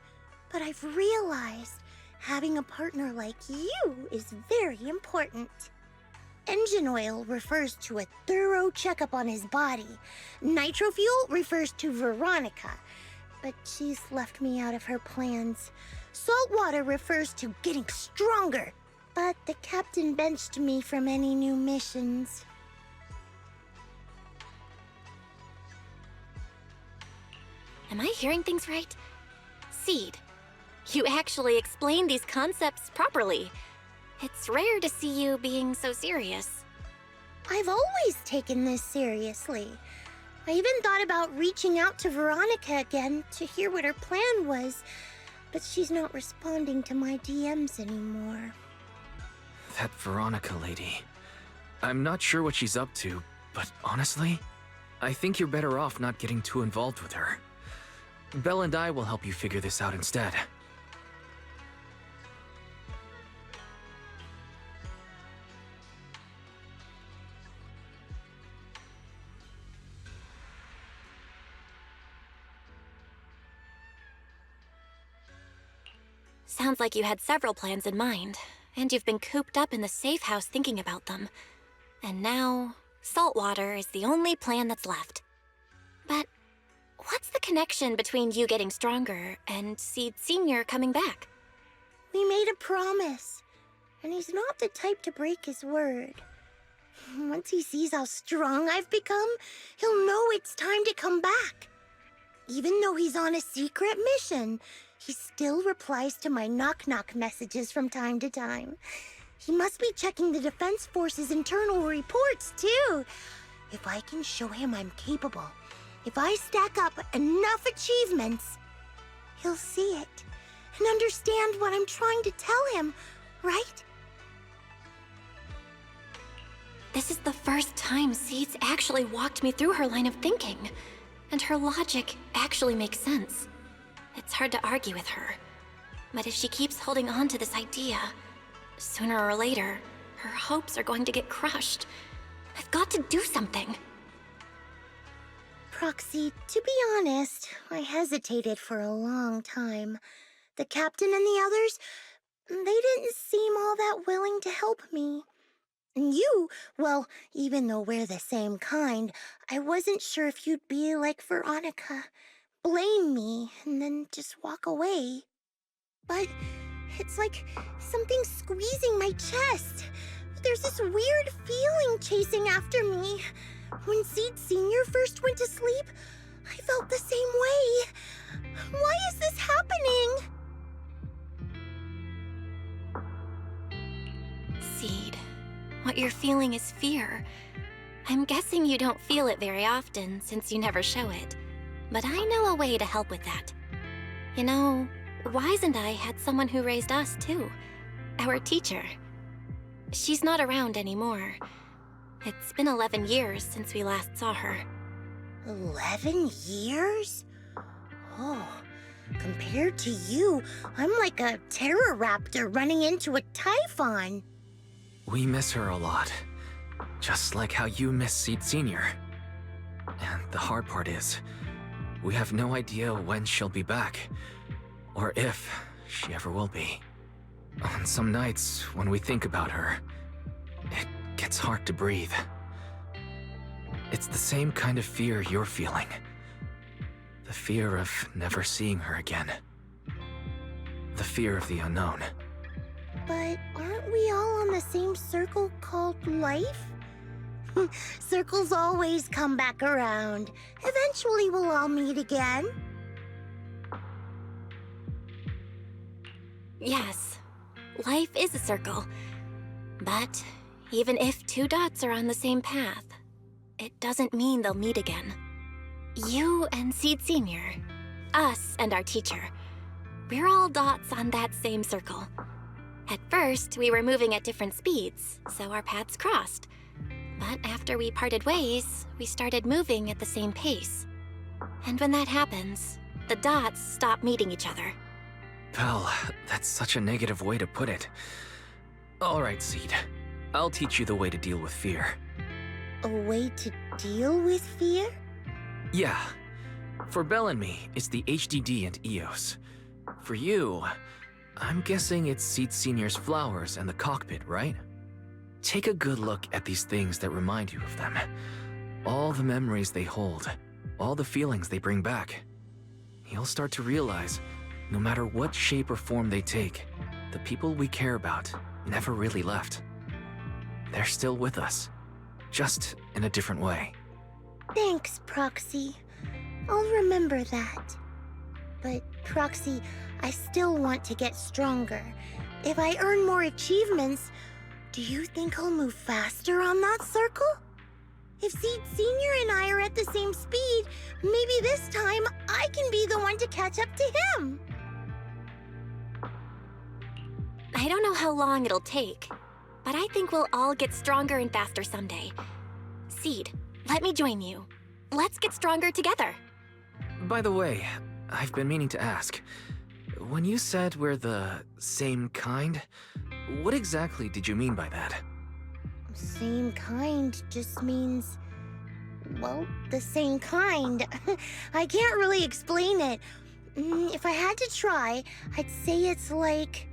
But I've realized having a partner like you is very important. Engine oil refers to a thorough checkup on his body. Nitro fuel refers to Veronica, but she's left me out of her plans. Salt water refers to getting stronger, but the captain benched me from any new missions. Am I hearing things right? Seed, you actually explained these concepts properly. It's rare to see you being so serious. I've always taken this seriously. I even thought about reaching out to Veronica again to hear what her plan was, but she's not responding to my DMs anymore. That Veronica lady. I'm not sure what she's up to, but honestly, I think you're better off not getting too involved with her. Belle and I will help you figure this out instead. Sounds like you had several plans in mind, and you've been cooped up in the safe house thinking about them. And now, saltwater is the only plan that's left. But what's the connection between you getting stronger and Seed Sr. coming back? We made a promise, and he's not the type to break his word. Once he sees how strong I've become, he'll know it's time to come back. Even though he's on a secret mission, he still replies to my knock-knock messages from time to time. He must be checking the Defense Force's internal reports, too. If I can show him I'm capable, if I stack up enough achievements, he'll see it and understand what I'm trying to tell him, right? This is the first time Seed's actually walked me through her line of thinking, and her logic actually makes sense. It's hard to argue with her, but if she keeps holding on to this idea, sooner or later, her hopes are going to get crushed. I've got to do something. Proxy, to be honest, I hesitated for a long time. The captain and the others, they didn't seem all that willing to help me. And you, well, even though we're the same kind, I wasn't sure if you'd be like Veronica. Blame me and then just walk away. But it's like something squeezing my chest. There's this weird feeling chasing after me. When Seed Sr. first went to sleep, I felt the same way. Why is this happening? Seed, what you're feeling is fear. I'm guessing you don't feel it very often since you never show it. But I know a way to help with that. You know, Wise and I had someone who raised us too. Our teacher. She's not around anymore. It's been 11 years since we last saw her. 11 years? Oh, compared to you, I'm like a terror raptor running into a typhon. We miss her a lot. Just like how you miss Seed Sr. And the hard part is, we have no idea when she'll be back, or if she ever will be. On some nights, when we think about her, it gets hard to breathe. It's the same kind of fear you're feeling. The fear of never seeing her again. The fear of the unknown. But aren't we all on the same circle called life? Circles always come back around. Eventually we'll all meet again. Yes, life is a circle. But even if two dots are on the same path, it doesn't mean they'll meet again. You and Seed Sr., us and our teacher, we're all dots on that same circle. At first, we were moving at different speeds, so our paths crossed. But after we parted ways, we started moving at the same pace. And when that happens, the dots stop meeting each other. Well, that's such a negative way to put it. Alright, Seed. I'll teach you the way to deal with fear. A way to deal with fear? Yeah. For Belle and me, it's the HDD and EOS. For you, I'm guessing it's Seed Senior's flowers and the cockpit, right? Take a good look at these things that remind you of them. All the memories they hold, all the feelings they bring back. You'll start to realize, no matter what shape or form they take, the people we care about never really left. They're still with us, just in a different way. Thanks, Proxy. I'll remember that. But, Proxy, I still want to get stronger. If I earn more achievements, do you think I'll move faster on that circle? If Seed Senior and I are at the same speed, maybe this time I can be the one to catch up to him. I don't know how long it'll take, but I think we'll all get stronger and faster someday. Seed, let me join you. Let's get stronger together. By the way, I've been meaning to ask. When you said we're the same kind, what exactly did you mean by that? Same kind just means, well, the same kind. I can't really explain it. If I had to try, I'd say it's like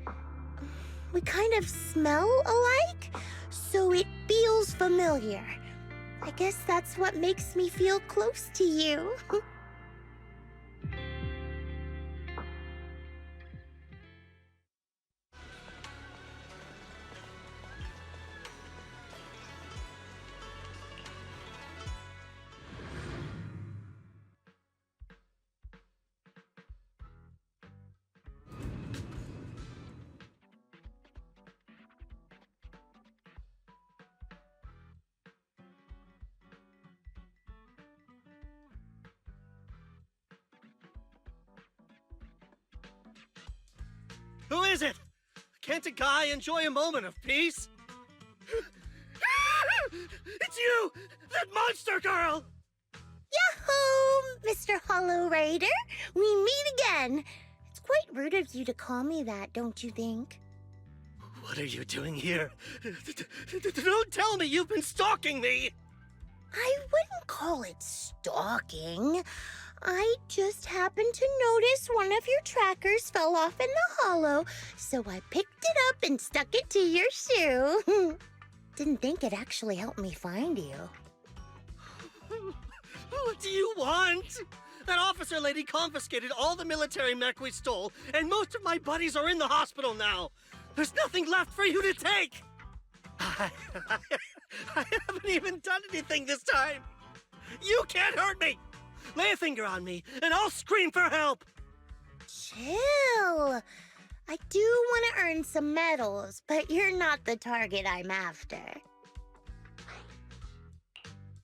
we kind of smell alike, so it feels familiar. I guess that's what makes me feel close to you. Who is it? Can't a guy enjoy a moment of peace? It's you! That monster girl! Yahoo, Mr. Hollow Rider! We meet again! It's quite rude of you to call me that, don't you think? What are you doing here? Don't tell me you've been stalking me! I wouldn't call it stalking. I just happened to notice one of your trackers fell off in the hollow, so I picked it up and stuck it to your shoe. Didn't think it actually helped me find you. What do you want? That officer lady confiscated all the military mech we stole, and most of my buddies are in the hospital now. There's nothing left for you to take. I haven't even done anything this time. You can't hurt me. Lay a finger on me, and I'll scream for help. Chill. I do want to earn some medals, but you're not the target I'm after.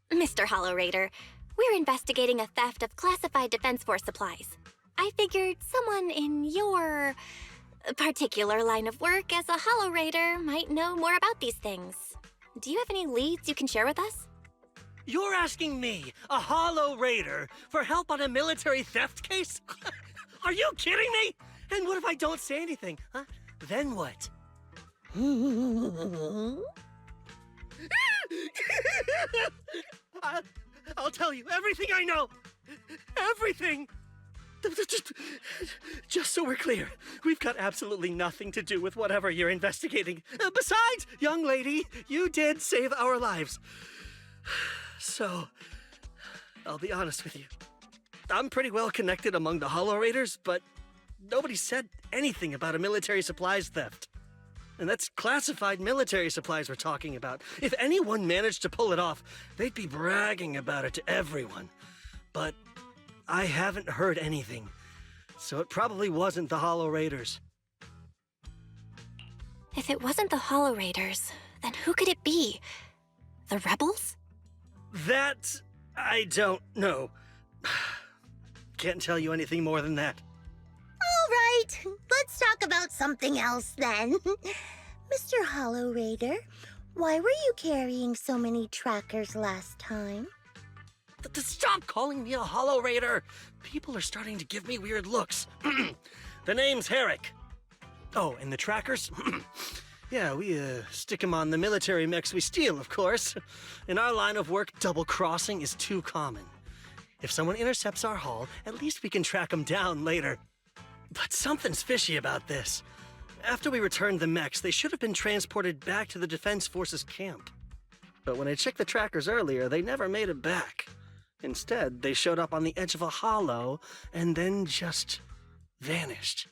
Mr. Hollow Raider, we're investigating a theft of classified Defense Force supplies. I figured someone in your particular line of work as a Hollow Raider might know more about these things. Do you have any leads you can share with us? You're asking me, a Hollow Raider, for help on a military theft case? Are you kidding me? And what if I don't say anything, huh? Then what? I'll tell you everything I know. Everything. Just so we're clear, we've got absolutely nothing to do with whatever you're investigating. Besides, young lady, you did save our lives. So, I'll be honest with you. I'm pretty well connected among the Hollow Raiders, but nobody said anything about a military supplies theft. And that's classified military supplies we're talking about. If anyone managed to pull it off, they'd be bragging about it to everyone. But I haven't heard anything, so it probably wasn't the Hollow Raiders. If it wasn't the Hollow Raiders, then who could it be? The rebels? That I don't know. Can't tell you anything more than that. All right, let's talk about something else then. Mr. Hollow Raider, why were you carrying so many trackers last time? Stop calling me a Hollow Raider! People are starting to give me weird looks. The name's Herrick. Oh, and the trackers? Yeah, we stick them on the military mechs we steal, of course. In our line of work, double-crossing is too common. If someone intercepts our haul, at least we can track them down later. But something's fishy about this. After we returned the mechs, they should have been transported back to the Defense Forces camp. But when I checked the trackers earlier, they never made it back. Instead, they showed up on the edge of a hollow and then just vanished.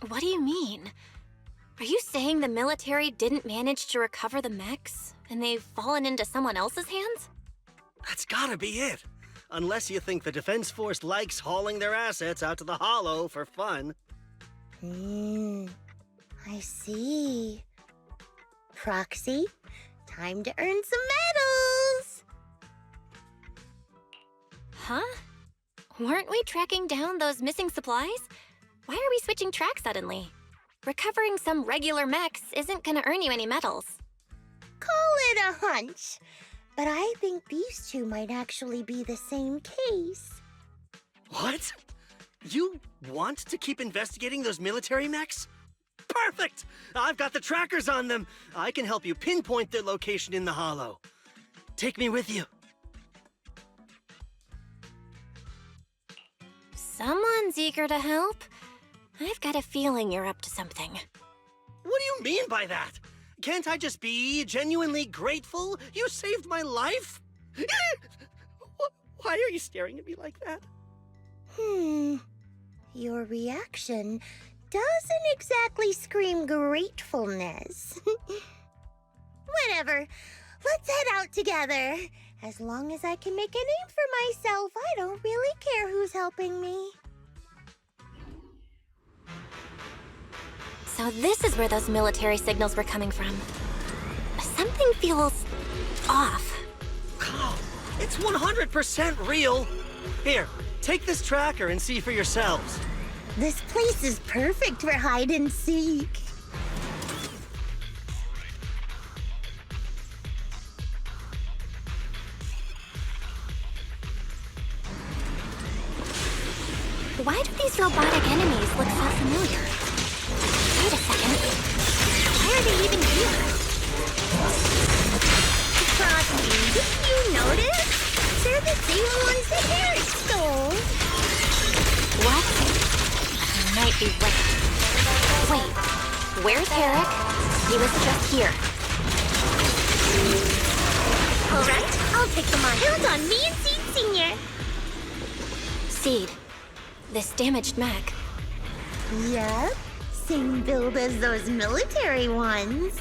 What do you mean? Are you saying the military didn't manage to recover the mechs, and they've fallen into someone else's hands? That's gotta be it. Unless you think the Defense Force likes hauling their assets out to the hollow for fun. I see. Proxy, time to earn some medals! Huh? Weren't we tracking down those missing supplies? Why are we switching tracks suddenly? Recovering some regular mechs isn't gonna earn you any medals. Call it a hunch. But I think these two might actually be the same case. What? You want to keep investigating those military mechs? Perfect! I've got the trackers on them. I can help you pinpoint their location in the hollow. Take me with you. Someone's eager to help. I've got a feeling you're up to something. What do you mean by that? Can't I just be genuinely grateful? You saved my life? Why are you staring at me like that? Your reaction doesn't exactly scream gratefulness. Whatever. Let's head out together. As long as I can make a name for myself, I don't really care who's helping me. So this is where those military signals were coming from. Something feels off. Oh, it's 100% real. Here, take this tracker and see for yourselves. This place is perfect for hide and seek. Why do these robotic enemies look so familiar? Wait a second. Why are they even here? Frosty, didn't you notice? They're the same ones that Eric stole. What? I might be right. Wait, where's Eric? He was just here. All right, I'll take them on. Count on me and Seed Senior. Seed, this damaged mech. Yep, same build as those military ones.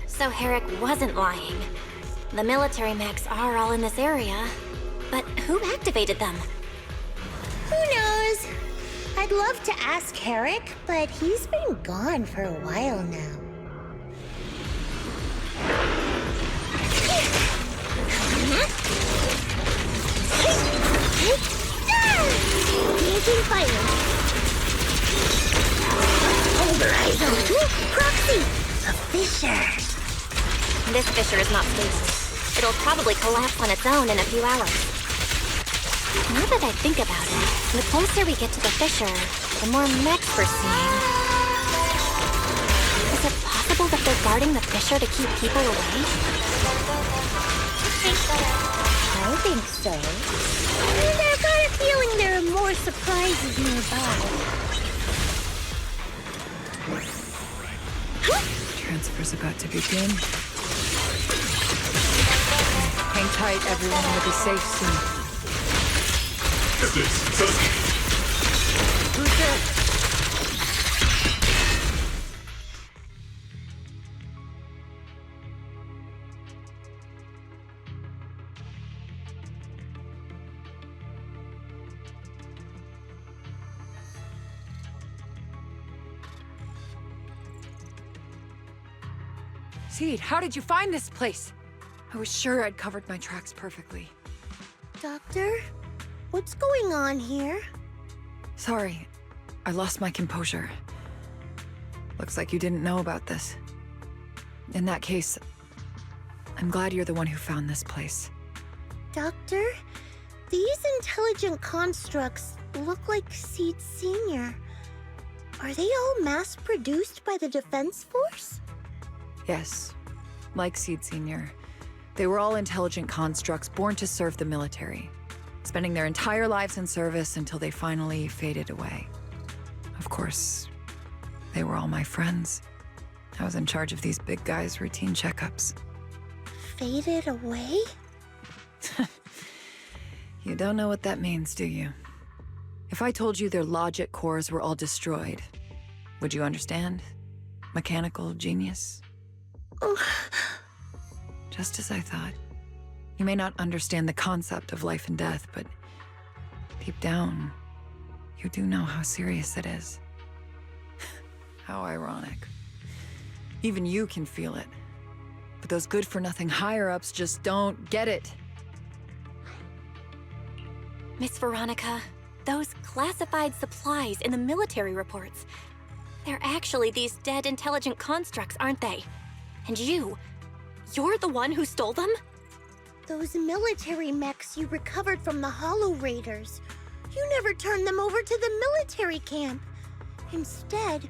So Herrick wasn't lying. The military mechs are all in this area. But who activated them? Who knows? I'd love to ask Herrick, but he's been gone for a while now. Making fire. Horizon. Proxy. A fissure. This fissure is not stable. It'll probably collapse on its own in a few hours. Now that I think about it, the closer we get to the fissure, the more mechs we're seeing. Is it possible that they're guarding the fissure to keep people away? I think so. And I've got a feeling there are more surprises nearby. Transfer's about to begin. Hang tight, everyone. We'll be safe soon. Who's there? Seed, how did you find this place? I was sure I'd covered my tracks perfectly. Doctor, what's going on here? Sorry, I lost my composure. Looks like you didn't know about this. In that case, I'm glad you're the one who found this place. Doctor, these intelligent constructs look like Seed Senior. Are they all mass-produced by the Defense Force? Yes, like Seed Senior. They were all intelligent constructs born to serve the military, spending their entire lives in service until they finally faded away. Of course, they were all my friends. I was in charge of these big guys' routine checkups. Faded away? You don't know what that means, do you? If I told you their logic cores were all destroyed, would you understand? Mechanical genius? Just as I thought. You may not understand the concept of life and death, but deep down, you do know how serious it is. How ironic. Even you can feel it. But those good-for-nothing higher-ups just don't get it. Miss Veronica, those classified supplies in the military reports, they're actually these dead intelligent constructs, aren't they? And you're the one who stole them? Those military mechs you recovered from the Hollow Raiders. You never turned them over to the military camp. Instead,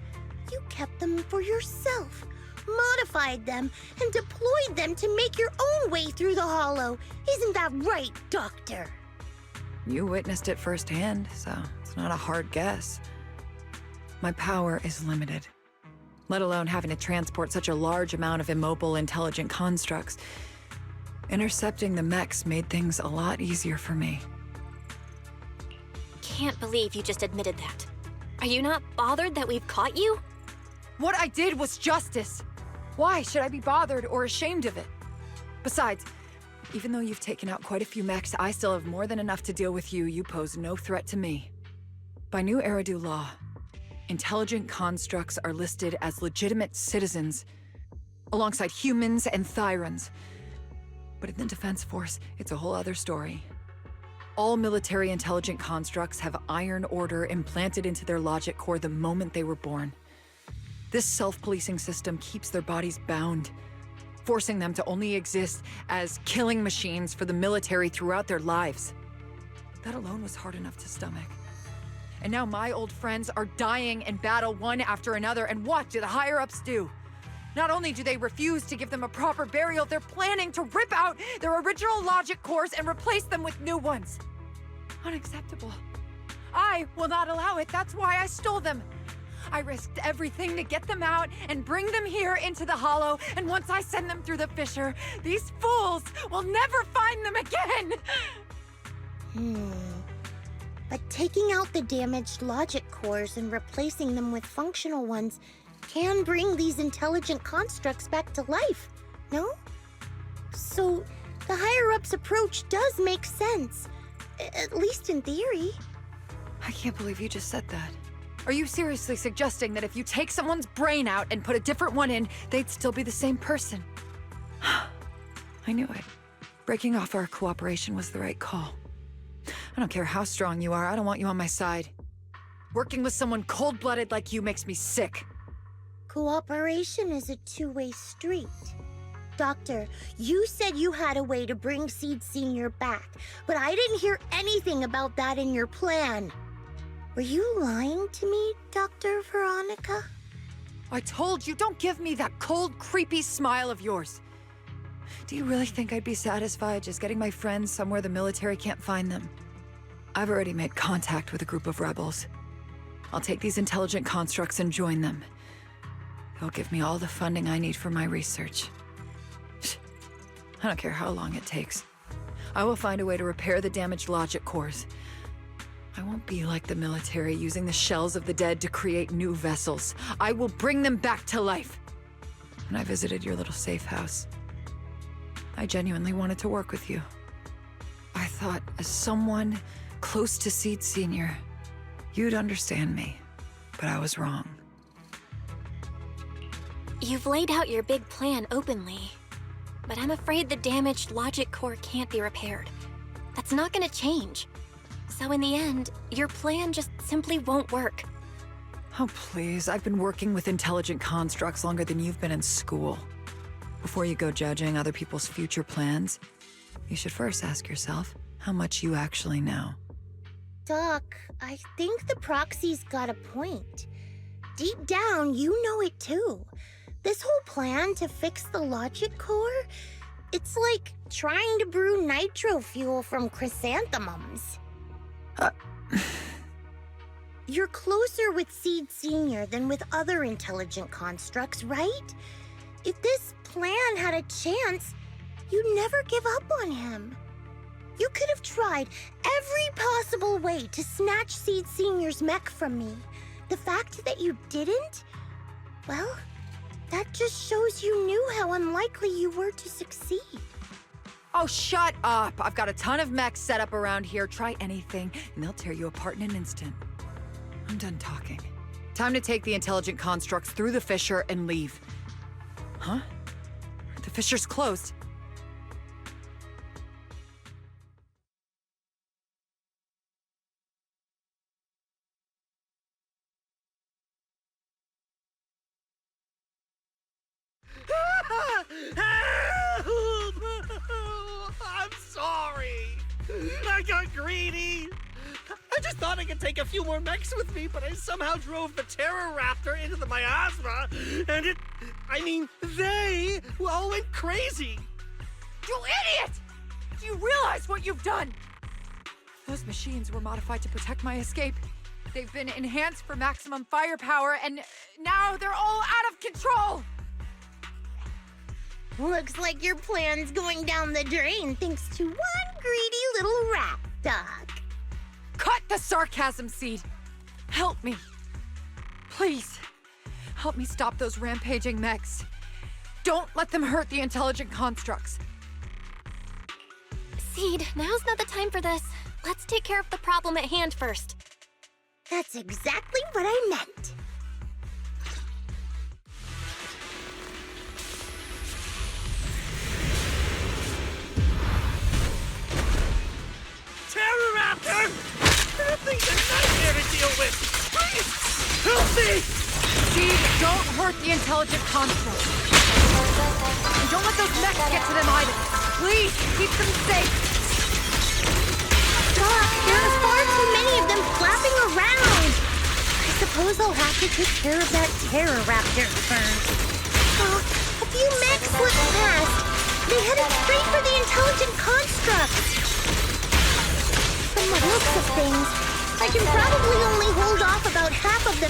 you kept them for yourself, modified them, and deployed them to make your own way through the Hollow. Isn't that right, Doctor? You witnessed it firsthand, so it's not a hard guess. My power is limited, let alone having to transport such a large amount of immobile, intelligent constructs. Intercepting the mechs made things a lot easier for me. Can't believe you just admitted that. Are you not bothered that we've caught you? What I did was justice. Why should I be bothered or ashamed of it? Besides, even though you've taken out quite a few mechs, I still have more than enough to deal with you. You pose no threat to me. By New Eridu law, intelligent constructs are listed as legitimate citizens, alongside humans and Thyrans. But in the Defense Force, it's a whole other story. All military intelligent constructs have Iron Order implanted into their logic core the moment they were born. This self-policing system keeps their bodies bound, forcing them to only exist as killing machines for the military throughout their lives. That alone was hard enough to stomach. And now my old friends are dying in battle one after another, and what do the higher-ups do? Not only do they refuse to give them a proper burial, they're planning to rip out their original logic cores and replace them with new ones. Unacceptable. I will not allow it. That's why I stole them. I risked everything to get them out and bring them here into the Hollow, and once I send them through the fissure, these fools will never find them again! But taking out the damaged logic cores and replacing them with functional ones can bring these intelligent constructs back to life, no? So, the higher-ups approach does make sense, at least in theory. I can't believe you just said that. Are you seriously suggesting that if you take someone's brain out and put a different one in, they'd still be the same person? I knew it. Breaking off our cooperation was the right call. I don't care how strong you are, I don't want you on my side. Working with someone cold-blooded like you makes me sick. Cooperation is a two-way street. Doctor, you said you had a way to bring Seed Senior back, but I didn't hear anything about that in your plan. Were you lying to me, Dr. Veronica? I told you, don't give me that cold, creepy smile of yours. Do you really think I'd be satisfied just getting my friends somewhere the military can't find them? I've already made contact with a group of rebels. I'll take these intelligent constructs and join them. They'll give me all the funding I need for my research. I don't care how long it takes. I will find a way to repair the damaged logic cores. I won't be like the military, using the shells of the dead to create new vessels. I will bring them back to life. And I visited your little safe house. I genuinely wanted to work with you. I thought, as someone close to Seed Senior, you'd understand me. But I was wrong. You've laid out your big plan openly, but I'm afraid the damaged logic core can't be repaired. That's not gonna change. So in the end, your plan just simply won't work. Oh, please. I've been working with intelligent constructs longer than you've been in school. Before you go judging other people's future plans, you should first ask yourself how much you actually know. Doc, I think the proxy's got a point. Deep down, you know it too. This whole plan to fix the logic core, It's like trying to brew nitro fuel from chrysanthemums. You're closer with Seed Senior than with other intelligent constructs, right? If this plan had a chance, you'd never give up on him. You could have tried every possible way to snatch Seed Senior's mech from me. The fact that you didn't, well, that just shows you knew how unlikely you were to succeed. Oh, shut up! I've got a ton of mechs set up around here. Try anything, and they'll tear you apart in an instant. I'm done talking. Time to take the intelligent constructs through the fissure and leave. Huh? The fissure's closed. Help! I'm sorry. I got greedy. I just thought I could take a few more mechs with me, but I somehow drove the Terror Raptor into the miasma, and they all went crazy. You idiot! Do you realize what you've done? Those machines were modified to protect my escape. They've been enhanced for maximum firepower, and now they're all out of control! Looks like your plan's going down the drain thanks to one greedy little rat, Doc. Cut the sarcasm, Seed! Help me. Please. Help me stop those rampaging mechs. Don't let them hurt the intelligent constructs. Seed, now's not the time for this. Let's take care of the problem at hand first. That's exactly what I meant. Terror Raptor! That thing's a nightmare to deal with! Please, help me! Seed, don't hurt the intelligent constructs. And don't let those mechs get to them either. Please, keep them safe. Doc, there are far too many of them flapping around. I suppose I'll have to take care of that Terror Raptor first. A few mechs slipped past. They headed straight for the intelligent constructs. From the looks of things, I can probably only hold off about half of the...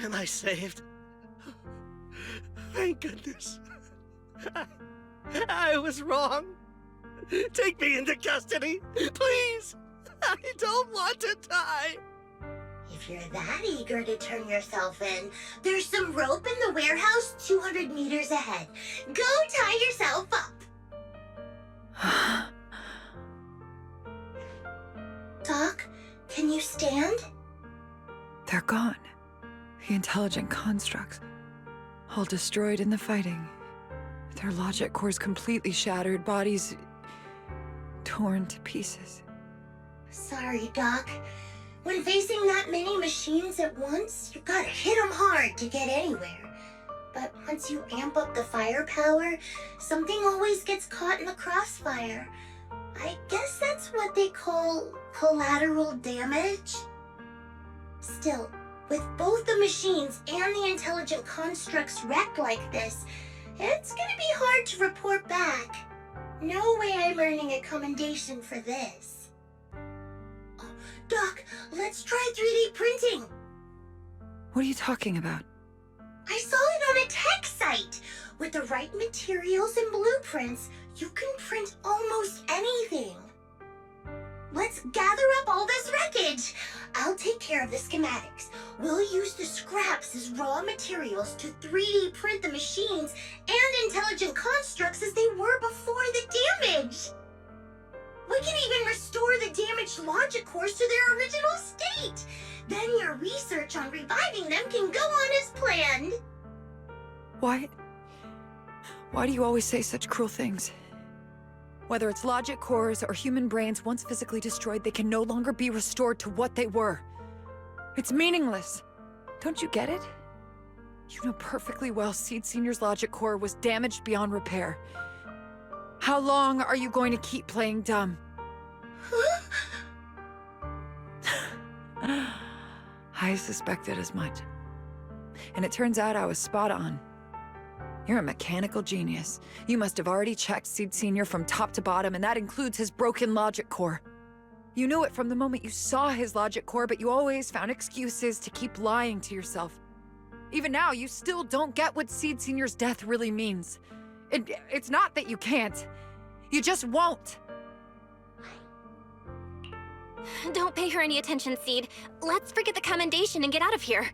Am I saved? Thank goodness. I was wrong. Take me into custody, please. I don't want to die. If you're that eager to turn yourself in, there's some rope in the warehouse 200 meters ahead. Go tie yourself up. Doc, can you stand? They're gone. The intelligent constructs. All destroyed in the fighting. Their logic cores completely shattered, bodies torn to pieces. Sorry, Doc. When facing that many machines at once, you gotta hit them hard to get anywhere. But once you amp up the firepower, something always gets caught in the crossfire. I guess that's what they call collateral damage. Still, with both the machines and the intelligent constructs wrecked like this, it's gonna be hard to report back. No way I'm earning a commendation for this. Oh, Doc, let's try 3D printing. What are you talking about? I saw it on a tech site. With the right materials and blueprints, you can print almost anything. Let's gather up all this wreckage. I'll take care of the schematics. We'll use the scraps as raw materials to 3D print the machines and intelligent constructs as they were before the damage. We can even restore the damaged logic cores to their original state. Then your research on reviving them can go on as planned. Why do you always say such cruel things? Whether it's logic cores or human brains once physically destroyed, they can no longer be restored to what they were. It's meaningless. Don't you get it? You know perfectly well Seed Senior's logic core was damaged beyond repair. How long are you going to keep playing dumb? I suspected as much. And it turns out I was spot on. You're a mechanical genius. You must have already checked Seed Senior from top to bottom, and that includes his broken logic core. You knew it from the moment you saw his logic core, but you always found excuses to keep lying to yourself. Even now, you still don't get what Seed Senior's death really means. It's not that you can't. You just won't. Don't pay her any attention, Seed. Let's forget the commendation and get out of here.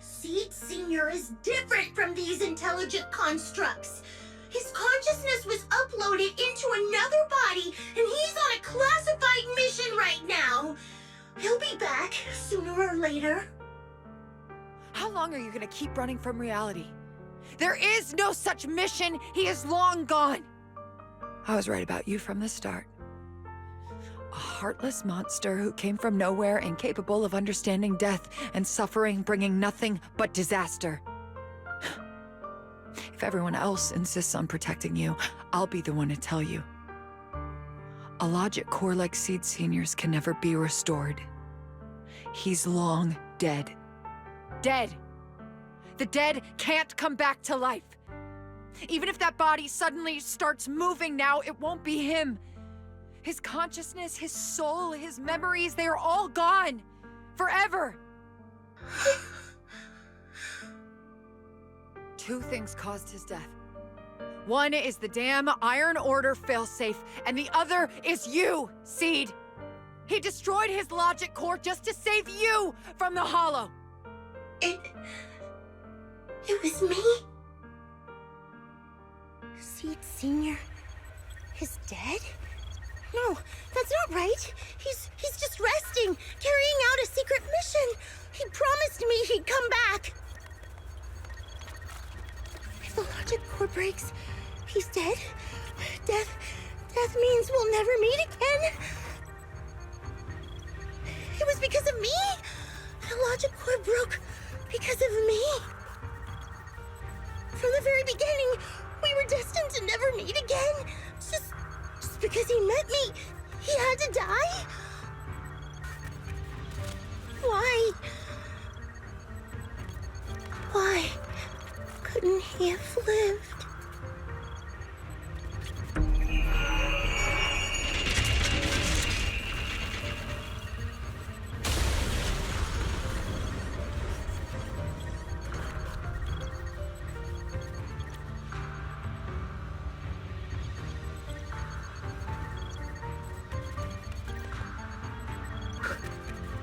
Seed Senior is different from these intelligent constructs. His consciousness was uploaded into another body, and he's on a classified mission right now. He'll be back sooner or later. How long are you gonna keep running from reality? There is no such mission. He is long gone. I was right about you from the start. A heartless monster who came from nowhere, incapable of understanding death and suffering, bringing nothing but disaster. If everyone else insists on protecting you, I'll be the one to tell you. A logic core like Seed Senior's can never be restored. He's long dead. Dead. The dead can't come back to life. Even if that body suddenly starts moving now, it won't be him. His consciousness, his soul, his memories, they are all gone. Forever. Two things caused his death. One is the damn Iron Order failsafe, and the other is you, Seed. He destroyed his logic core just to save you from the Hollow. It was me? Seed Senior is dead? No, that's not right. He's just resting, carrying out a secret mission. He promised me he'd come back. If the logic core breaks, he's dead. Death means we'll never meet again. It was because of me. The logic core broke because of me. From the very beginning, we were destined to never meet again. Just because he met me, he had to die? Why? Why couldn't he have lived?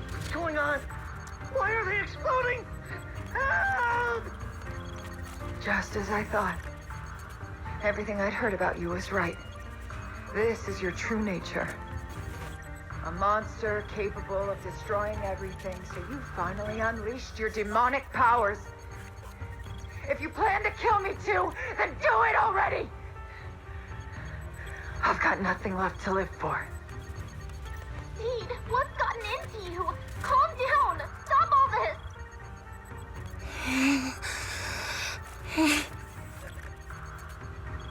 What's going on? Why are they exploding? Help! Just as I thought. Everything I'd heard about you was right. This is your true nature. A monster capable of destroying everything, so you finally unleashed your demonic powers. If you plan to kill me too, then do it already! I've got nothing left to live for. Seed, what's gotten into you? Calm down! Stop all this!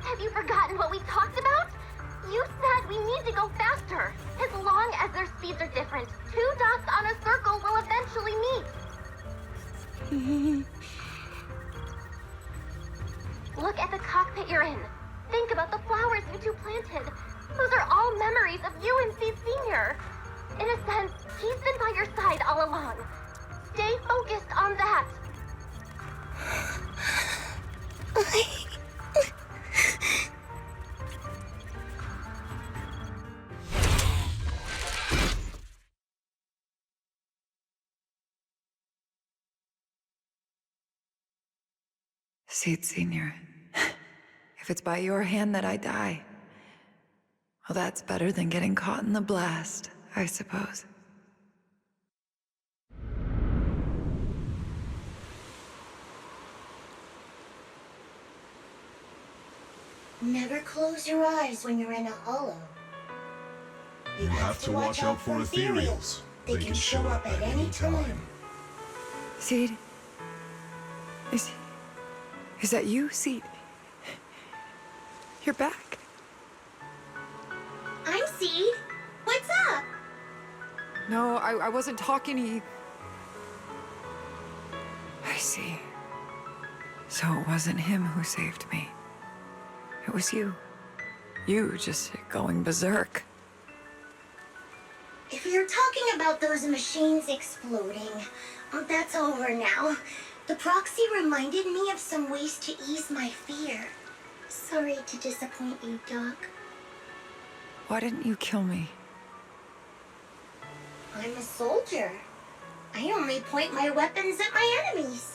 Have you forgotten what we talked about? You said we need to go faster. As long as their speeds are different, two dots on a circle will eventually meet. Look at the cockpit you're in. Think about the flowers you two planted. Those are all memories of you and Seed Senior. In a sense, he's been by your side all along. Stay focused on that. Seed Senior, if it's by your hand that I die, well, that's better than getting caught in the blast, I suppose. Never close your eyes when you're in a hollow. You have to watch out for ethereals. They can show up at any time. Seed? Is that you, Seed? You're back. I'm Seed. What's up? No, I wasn't talking to you. I see. So it wasn't him who saved me. It was you. You just going berserk. If you're talking about those machines exploding, that's over now. The proxy reminded me of some ways to ease my fear. Sorry to disappoint you, Doc. Why didn't you kill me? I'm a soldier. I only point my weapons at my enemies.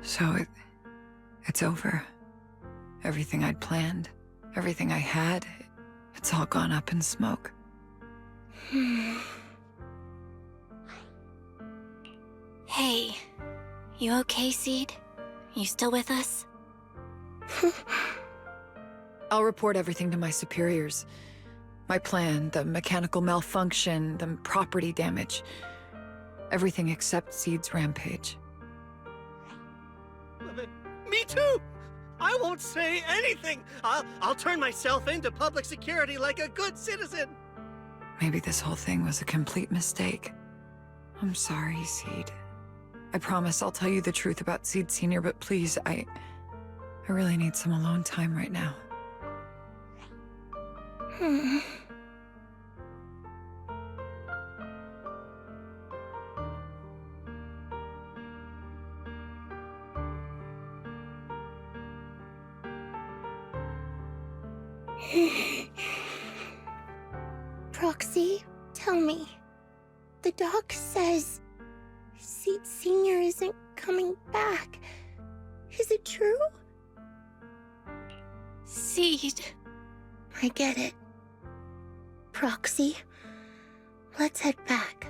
So it's over. Everything I'd planned, everything I had, it's all gone up in smoke. Hey, you okay, Seed? You still with us? I'll report everything to my superiors. My plan, the mechanical malfunction, the property damage. Everything except Seed's rampage. Me too! I won't say anything! I'll turn myself into public security like a good citizen! Maybe this whole thing was a complete mistake. I'm sorry, Seed. I promise I'll tell you the truth about Seed Sr., but please, I really need some alone time right now. Proxy, tell me. The doc says Seed Sr. isn't coming back. Is it true? Seed. I get it. Proxy, let's head back.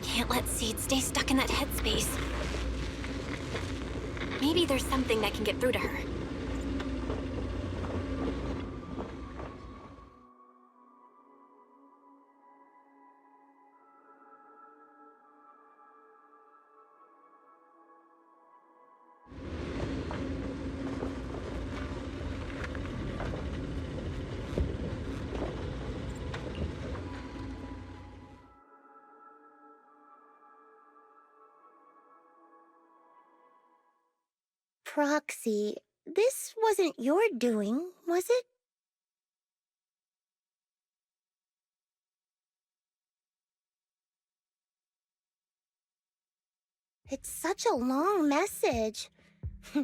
Can't let Seed stay stuck in that headspace. Maybe there's something that can get through to her. Proxy, this wasn't your doing, was it? It's such a long message.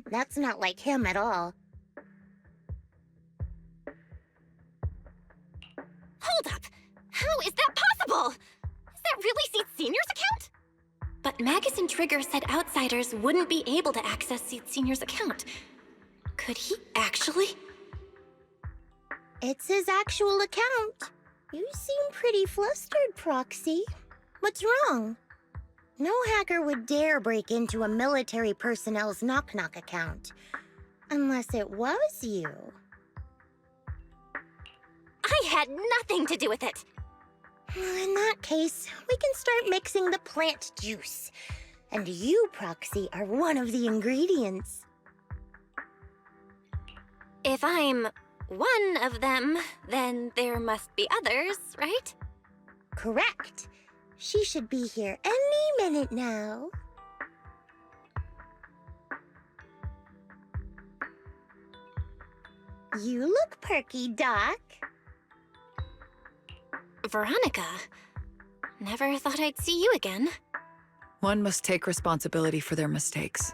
That's not like him at all. Hold up! How is that possible? Is that really Seed Sr.'s account? But Magus and Trigger said outsiders wouldn't be able to access Seed Sr.'s account. Could he actually? It's his actual account. You seem pretty flustered, Proxy. What's wrong? No hacker would dare break into a military personnel's knock-knock account. Unless it was you. I had nothing to do with it. In that case, we can start mixing the plant juice. And you, Proxy, are one of the ingredients. If I'm one of them, then there must be others, right? Correct. She should be here any minute now. You look perky, Doc. Veronica, Never thought I'd see you again. One must take responsibility for their mistakes.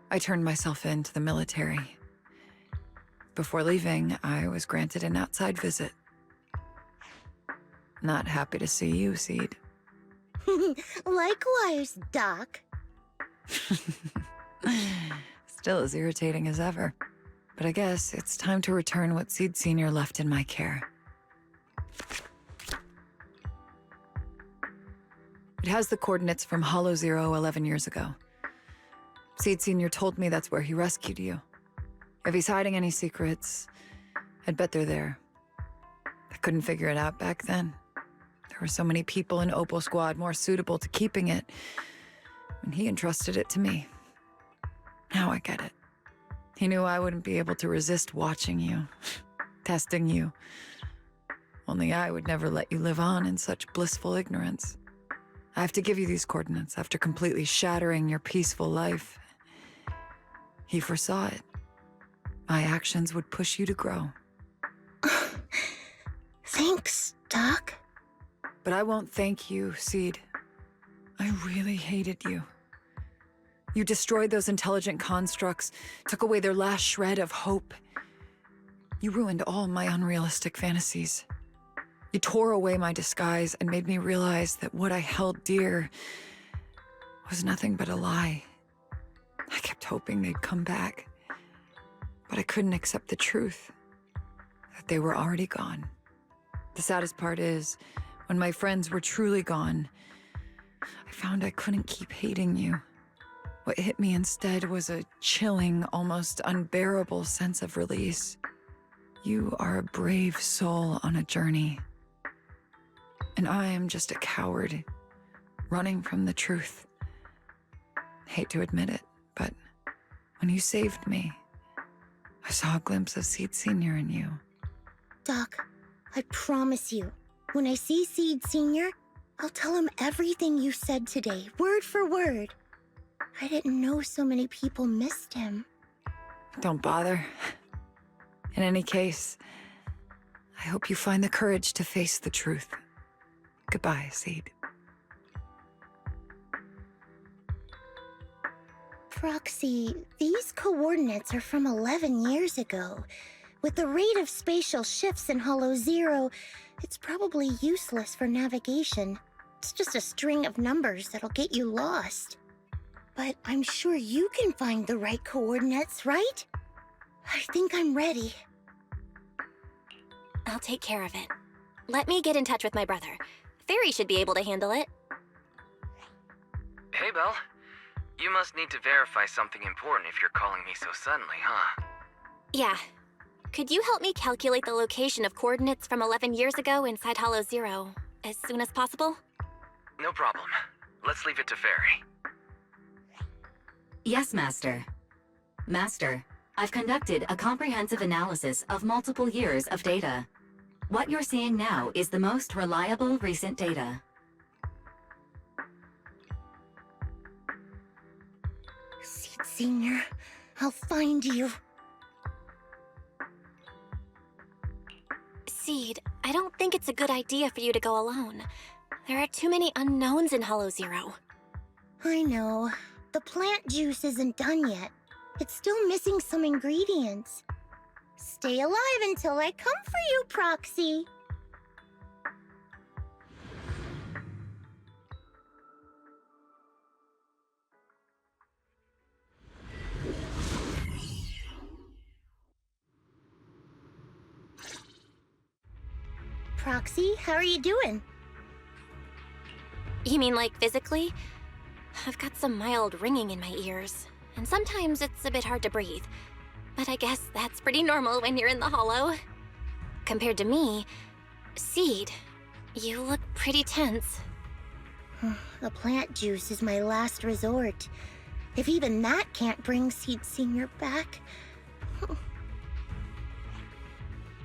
I turned myself in to the military. Before leaving, I was granted an outside visit. Not happy to see you, Seed. Likewise, Doc. Still as irritating as ever. But I guess it's time to return what Seed Sr. left in my care. It has the coordinates from Hollow Zero 11 years ago. Seed Sr. told me that's where he rescued you. If he's hiding any secrets, I'd bet they're there. I couldn't figure it out back then. There were so many people in Opal Squad more suitable to keeping it, and he entrusted it to me. Now I get it. He knew I wouldn't be able to resist watching you, testing you. Only I would never let you live on in such blissful ignorance. I have to give you these coordinates after completely shattering your peaceful life. He foresaw it. My actions would push you to grow. Thanks, Doc. But I won't thank you, Seed. I really hated you. You destroyed those intelligent constructs, took away their last shred of hope. You ruined all my unrealistic fantasies. You tore away my disguise and made me realize that what I held dear was nothing but a lie. I kept hoping they'd come back, but I couldn't accept the truth, that they were already gone. The saddest part is, when my friends were truly gone, I found I couldn't keep hating you. What hit me instead was a chilling, almost unbearable sense of release. You are a brave soul on a journey. And I am just a coward, running from the truth. Hate to admit it, but when you saved me, I saw a glimpse of Seed Sr. in you. Doc, I promise you, when I see Seed Sr., I'll tell him everything you said today, word for word. I didn't know so many people missed him. Don't bother. In any case, I hope you find the courage to face the truth. Goodbye, Seed. Proxy, these coordinates are from 11 years ago. With the rate of spatial shifts in Hollow Zero, it's probably useless for navigation. It's just a string of numbers that'll get you lost. But I'm sure you can find the right coordinates, right? I think I'm ready. I'll take care of it. Let me get in touch with my brother. Fairy should be able to handle it. Hey, Belle. You must need to verify something important if you're calling me so suddenly, huh? Yeah. Could you help me calculate the location of coordinates from 11 years ago inside Hollow Zero as soon as possible? No problem. Let's leave it to Fairy. Yes, Master. Master, I've conducted a comprehensive analysis of multiple years of data. What you're seeing now is the most reliable recent data. Seed Sr., I'll find you. Seed, I don't think it's a good idea for you to go alone. There are too many unknowns in Hollow Zero. I know. The plant juice isn't done yet. It's still missing some ingredients. Stay alive until I come for you, Proxy. Proxy, how are you doing? You mean like physically? I've got some mild ringing in my ears, and sometimes it's a bit hard to breathe. But I guess that's pretty normal when you're in the Hollow. Compared to me, Seed, you look pretty tense. The plant juice is my last resort. If even that can't bring Seed Sr. back...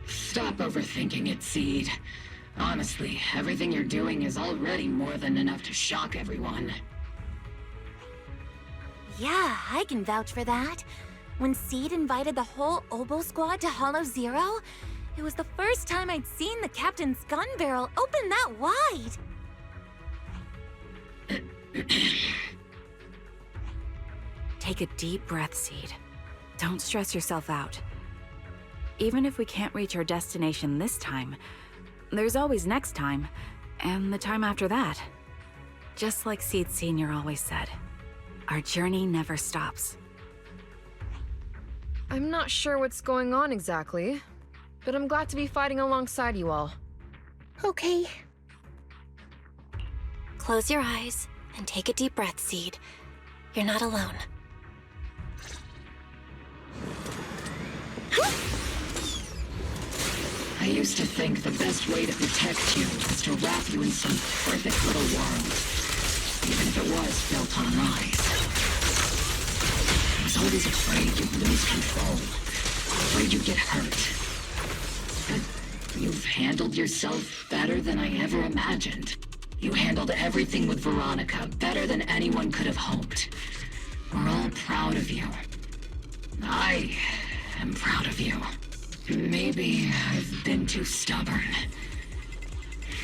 Stop overthinking it, Seed. Honestly, everything you're doing is already more than enough to shock everyone. Yeah, I can vouch for that. When Seed invited the whole Oboe squad to Hollow Zero, it was the first time I'd seen the captain's gun barrel open that wide. Take a deep breath, Seed. Don't stress yourself out. Even if we can't reach our destination this time, there's always next time, and the time after that. Just like Seed Senior always said, our journey never stops. I'm not sure what's going on exactly, but I'm glad to be fighting alongside you all. Okay. Close your eyes and take a deep breath, Seed. You're not alone. I used to think the best way to protect you was to wrap you in some perfect little world, even if it was built on lies. I was always afraid you'd lose control, afraid you'd get hurt. But you've handled yourself better than I ever imagined. You handled everything with Veronica better than anyone could have hoped. We're all proud of you. I am proud of you. Maybe I've been too stubborn.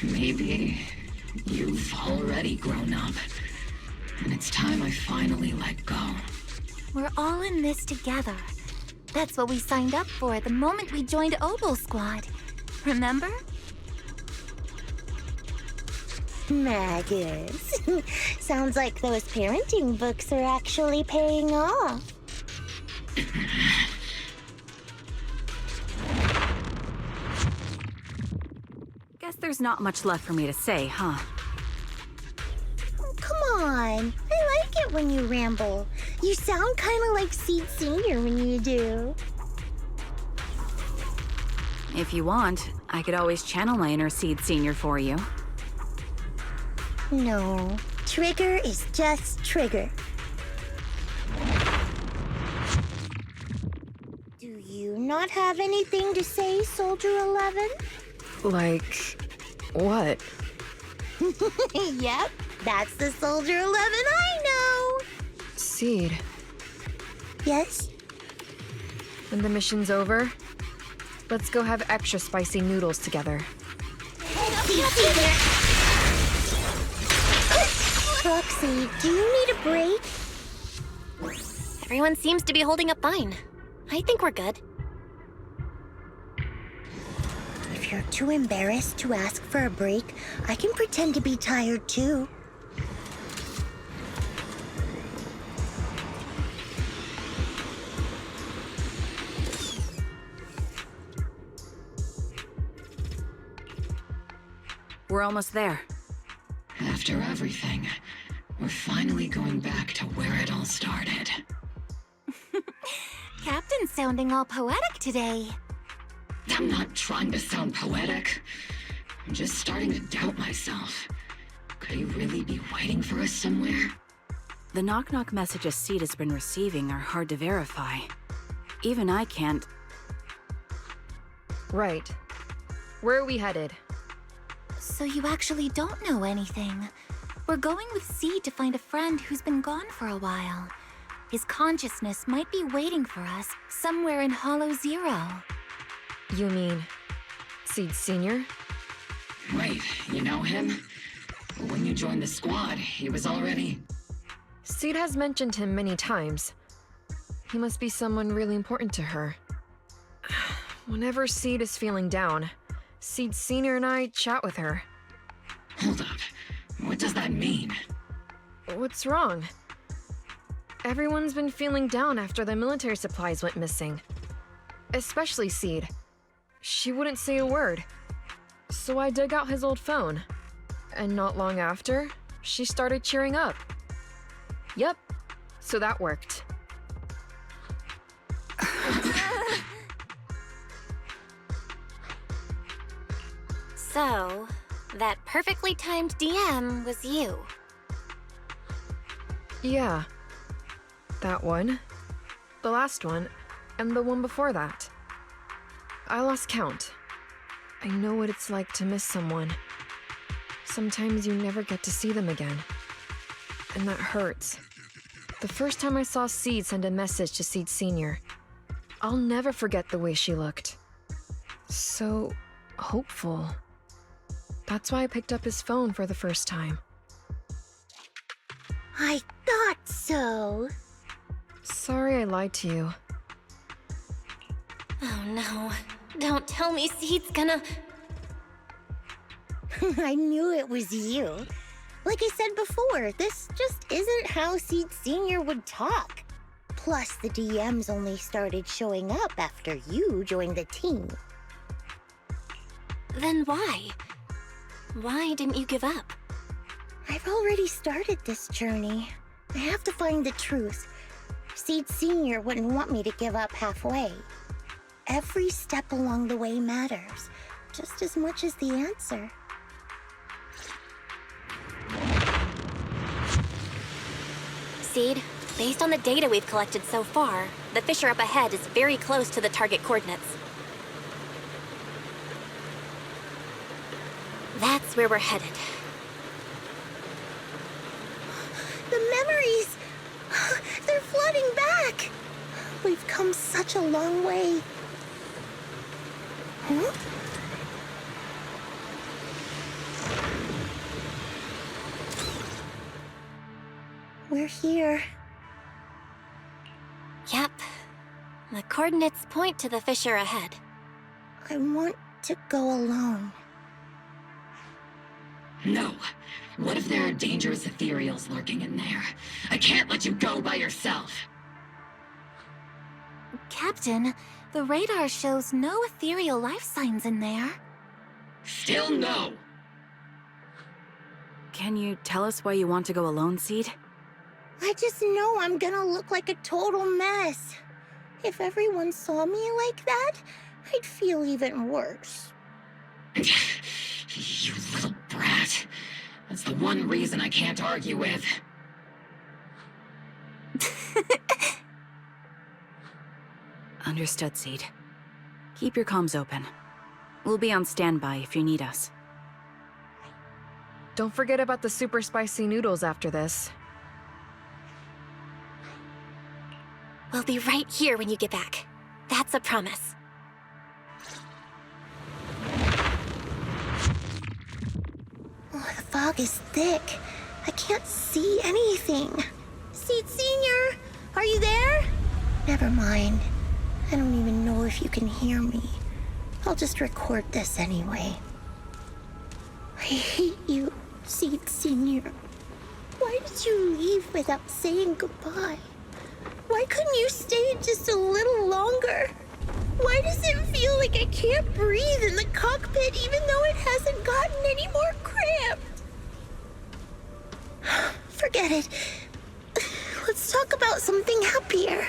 Maybe you've already grown up. And it's time I finally let go. We're all in this together. That's what we signed up for the moment we joined Oboe Squad. Remember? Magus. Sounds like those parenting books are actually paying off. Guess there's not much left for me to say, huh? Come on. I like it when you ramble. You sound kind of like Seed Senior when you do. If you want, I could always channel my inner Seed Senior for you. No. Trigger is just Trigger. Do you not have anything to say, Soldier 11? Like, what? Yep, that's the Soldier 11 I know! Seed, Yes? when the mission's over, let's go have extra spicy noodles together. Roxy, do you need a break? Everyone seems to be holding up fine. I think we're good. If you're too embarrassed to ask for a break, I can pretend to be tired too. We're almost there. After everything, we're finally going back to where it all started. Captain's sounding all poetic today. I'm not trying to sound poetic. I'm just starting to doubt myself. Could he really be waiting for us somewhere? The knock-knock messages Seed has been receiving are hard to verify. Even I can't... Right. Where are we headed? So you actually don't know anything. We're going with Seed to find a friend who's been gone for a while. His consciousness might be waiting for us somewhere in Hollow Zero. You mean Seed Senior? Wait, you know him? When you joined the squad, he was already... Seed has mentioned him many times. He must be someone really important to her. Whenever Seed is feeling down, Seed Senior and I chat with her. Hold up. What does that mean? What's wrong? Everyone's been feeling down after the military supplies went missing. Especially Seed. She wouldn't say a word. So I dug out his old phone. And not long after, she started cheering up. Yep, so that worked. So, that perfectly timed DM was you. Yeah. That one, the last one, and the one before that. I lost count. I know what it's like to miss someone. Sometimes you never get to see them again. And that hurts. The first time I saw Seed send a message to Seed Senior, I'll never forget the way she looked. So hopeful. That's why I picked up his phone for the first time. so. Sorry I lied to you. Oh no. Don't tell me Seed's gonna... I knew it was you. Like I said before, this just isn't how Seed Sr. would talk. Plus, the DMs only started showing up after you joined the team. Then why? Why didn't you give up? I've already started this journey. I have to find the truth. Seed Sr. wouldn't want me to give up halfway. Every step along the way matters, just as much as the answer. Seed, based on the data we've collected so far, the fissure up ahead is very close to the target coordinates. That's where we're headed. The memories! They're flooding back! We've come such a long way. Huh? We're here. Yep. The coordinates point to the fissure ahead. I want to go alone. No. What if there are dangerous ethereals lurking in there? I can't let you go by yourself. Captain, the radar shows no ethereal life signs in there. Still no. Can you tell us why you want to go alone, Seed? I just know I'm gonna look like a total mess. If everyone saw me like that, I'd feel even worse. You little brat. That's the one reason I can't argue with. Understood, Seed. Keep your comms open. We'll be on standby if you need us. Don't forget about the super spicy noodles after this. We'll be right here when you get back. That's a promise. Oh, the fog is thick. I can't see anything. Seed Sr., are you there? Never mind. I don't even know if you can hear me. I'll just record this anyway. I hate you, Seed Sr. Why did you leave without saying goodbye? Why couldn't you stay just a little longer? Why does it feel like I can't breathe in the cockpit even though it hasn't gotten any more cramped? Forget it. Let's talk about something happier.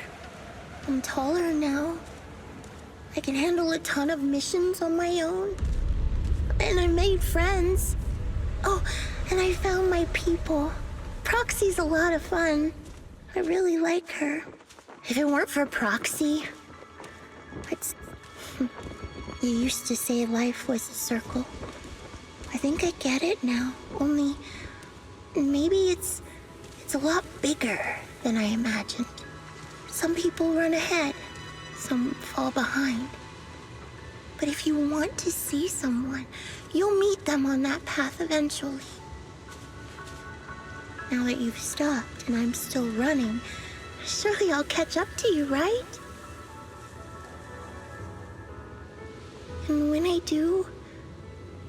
I'm taller now. I can handle a ton of missions on my own. And I made friends. Oh, and I found my people. Proxy's a lot of fun. I really like her. If it weren't for Proxy, You used to say life was a circle. I think I get it now. Only maybe it's a lot bigger than I imagined. Some people run ahead, some fall behind. But if you want to see someone, you'll meet them on that path eventually. Now that you've stopped and I'm still running, surely I'll catch up to you, right? And when I do,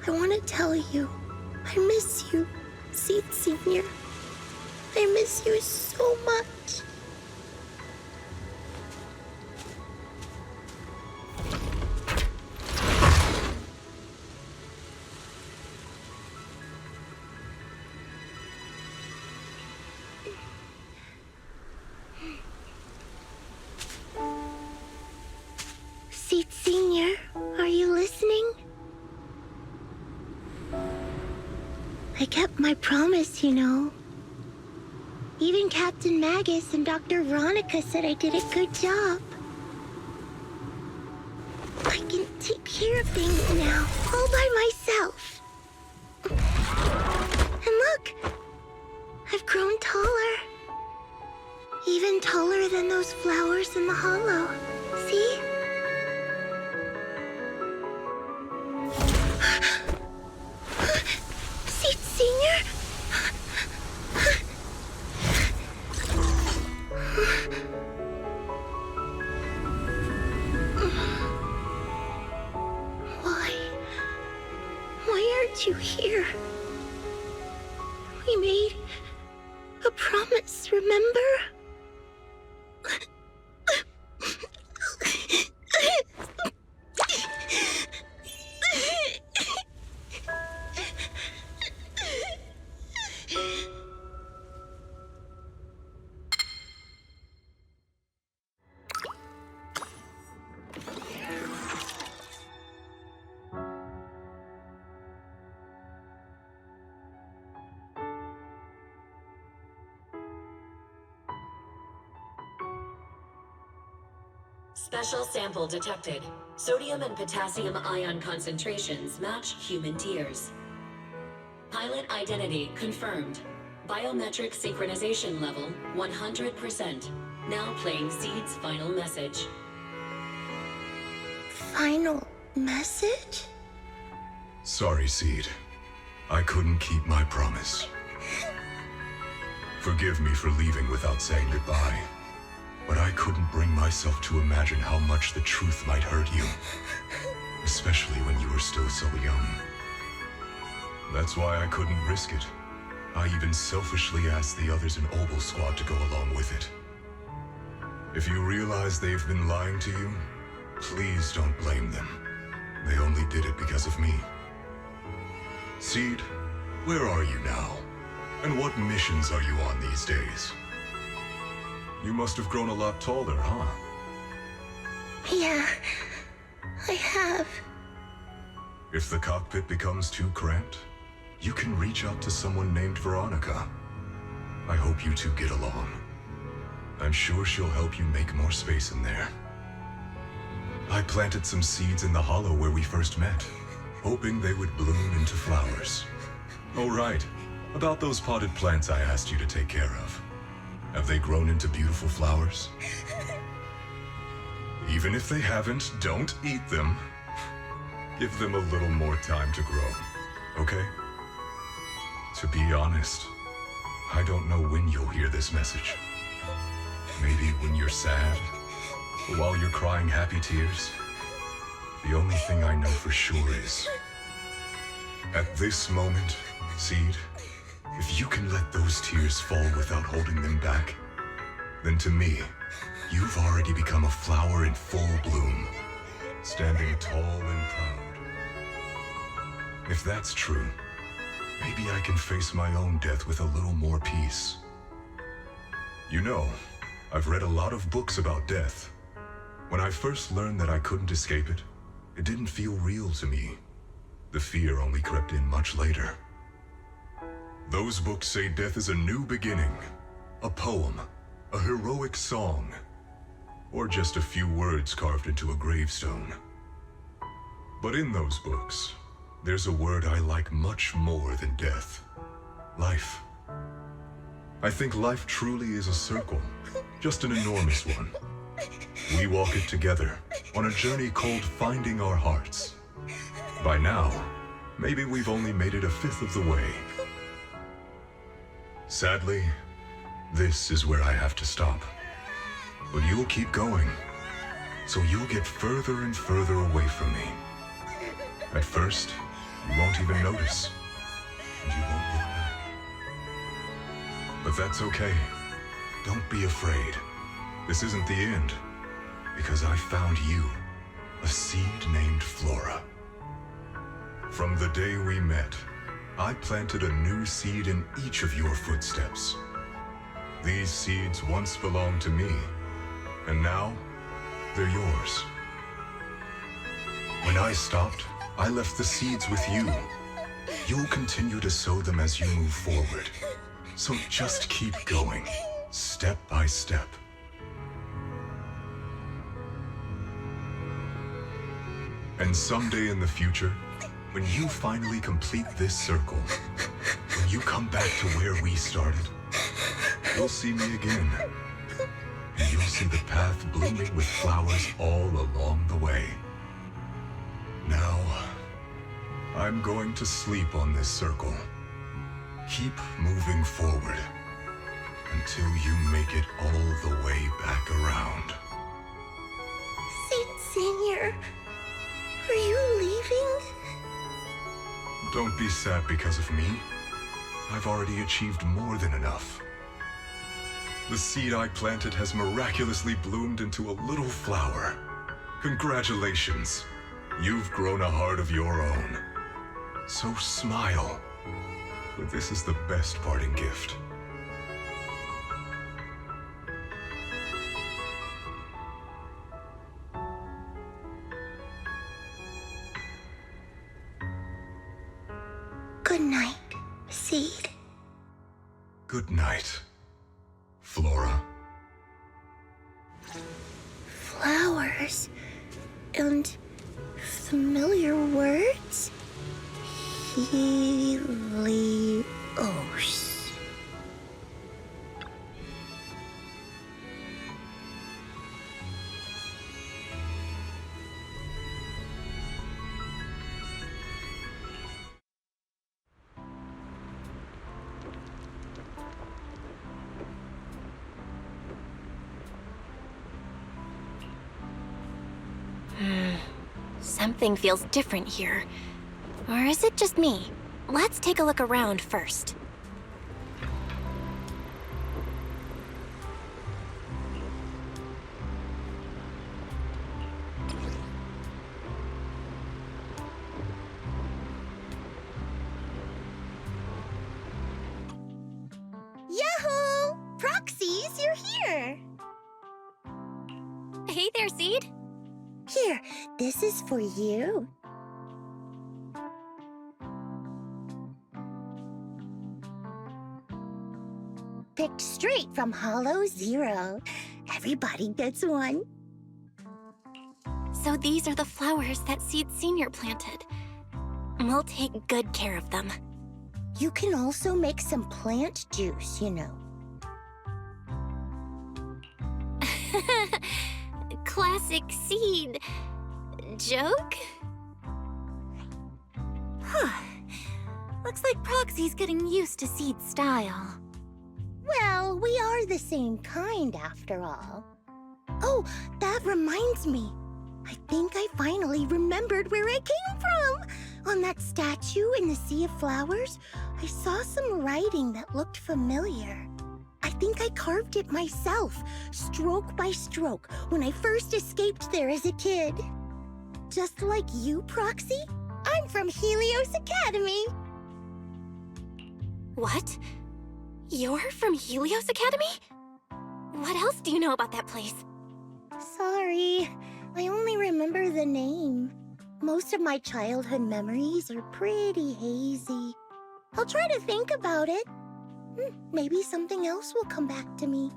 I want to tell you, I miss you, Seed Sr. I miss you so much. Seed Sr., are you listening? I kept my promise, you know. Even Captain Magus and Dr. Veronica said I did a good job. I can take care of things now, all by myself. And look, I've grown taller. Even taller than those flowers in the hollow. See? Seed Sr.? We made a promise, remember? Special sample detected. Sodium and potassium ion concentrations match human tears. Pilot identity confirmed. Biometric synchronization level 100%. Now playing Seed's final message. Final message? Sorry, Seed. I couldn't keep my promise. Forgive me for leaving without saying goodbye. But I couldn't bring myself to imagine how much the truth might hurt you. Especially when you were still so young. That's why I couldn't risk it. I even selfishly asked the others in Obel Squad to go along with it. If you realize they've been lying to you, please don't blame them. They only did it because of me. Seed, where are you now? And what missions are you on these days? You must have grown a lot taller, huh? Yeah, I have. If the cockpit becomes too cramped, you can reach out to someone named Veronica. I hope you two get along. I'm sure she'll help you make more space in there. I planted some seeds in the hollow where we first met, hoping they would bloom into flowers. Oh right, about those potted plants I asked you to take care of. Have they grown into beautiful flowers? Even if they haven't, don't eat them. Give them a little more time to grow, okay? To be honest, I don't know when you'll hear this message. Maybe when you're sad, or while you're crying happy tears. The only thing I know for sure is, at this moment, Seed, if you can let those tears fall without holding them back, then to me, you've already become a flower in full bloom, standing tall and proud. If that's true, maybe I can face my own death with a little more peace. You know, I've read a lot of books about death. When I first learned that I couldn't escape it, it didn't feel real to me. The fear only crept in much later. Those books say death is a new beginning, a poem, a heroic song, or just a few words carved into a gravestone. But in those books, there's a word I like much more than death: life. I think life truly is a circle, just an enormous one. We walk it together on a journey called finding our hearts. By now, maybe we've only made it a fifth of the way. Sadly, this is where I have to stop. But you'll keep going, so you'll get further and further away from me. At first, you won't even notice, and you won't look back. But that's okay. Don't be afraid. This isn't the end, because I found you, a seed named Flora. From the day we met, I planted a new seed in each of your footsteps. These seeds once belonged to me, and now they're yours. When I stopped, I left the seeds with you. You'll continue to sow them as you move forward. So just keep going, step by step. And someday in the future, when you finally complete this circle, when you come back to where we started, you'll see me again. And you'll see the path blooming with flowers all along the way. Now, I'm going to sleep on this circle. Keep moving forward until you make it all the way back around. Seed Senior, are you leaving? Don't be sad because of me. I've already achieved more than enough. The seed I planted has miraculously bloomed into a little flower. Congratulations. You've grown a heart of your own. So smile. For this is the best parting gift. Good night, Seed. Good night, Flora. Flowers and familiar words. Helios. Something feels different here. Or is it just me? Let's take a look around first. Yahoo! Proxies, you're here! Hey there, Seed. Here, this is for you. Picked straight from Hollow Zero. Everybody gets one. So these are the flowers that Seed Senior planted. We'll take good care of them. You can also make some plant juice, you know. Classic Seed. Joke? Huh. Looks like Proxy's getting used to Seed's style. Well, we are the same kind after all. Oh, that reminds me. I think I finally remembered where it came from. On that statue in the Sea of Flowers, I saw some writing that looked familiar. I think I carved it myself, stroke by stroke, when I first escaped there as a kid. Just like you, Proxy, I'm from Helios Academy. What? You're from Helios Academy? What else do you know about that place? Sorry, I only remember the name. Most of my childhood memories are pretty hazy. I'll try to think about it. Maybe something else will come back to me.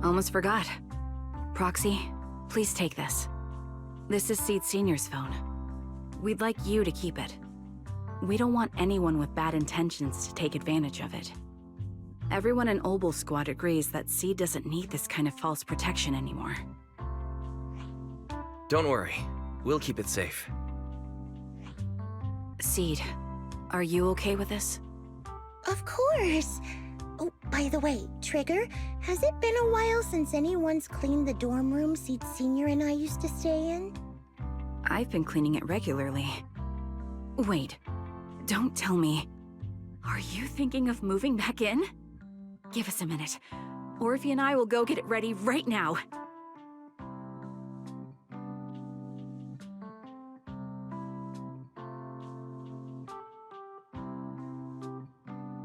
Almost forgot. Proxy, please take this. This is Seed Senior's phone. We'd like you to keep it. We don't want anyone with bad intentions to take advantage of it. Everyone in Obel Squad agrees that Seed doesn't need this kind of false protection anymore. Don't worry. We'll keep it safe. Seed, are you okay with this? Of course. Oh, by the way, Trigger, has it been a while since anyone's cleaned the dorm room Seed Senior and I used to stay in? I've been cleaning it regularly. Wait, don't tell me. Are you thinking of moving back in? Give us a minute. Orphe and I will go get it ready right now.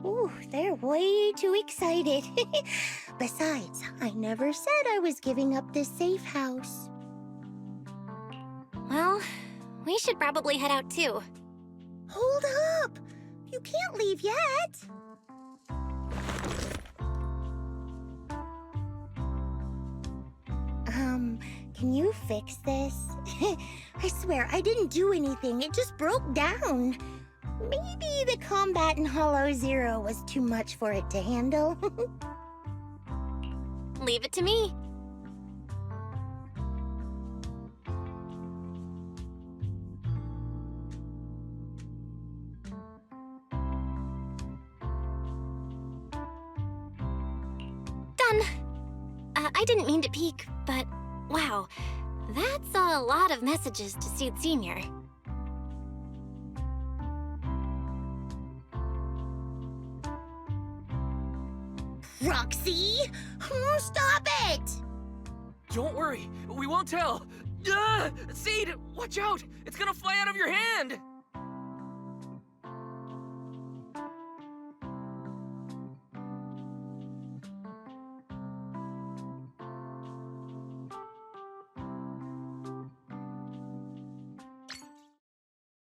Ooh, they're way too excited. Besides, I never said I was giving up this safe house. Well, we should probably head out too. Hold up! You can't leave yet! Can you fix this? I swear, I didn't do anything. It just broke down. Maybe the combat in Hollow Zero was too much for it to handle. Leave it to me. I didn't mean to peek, but wow, that's a lot of messages to Seed Senior. Roxy! Stop it! Don't worry, we won't tell. Seed, watch out! It's gonna fly out of your hand!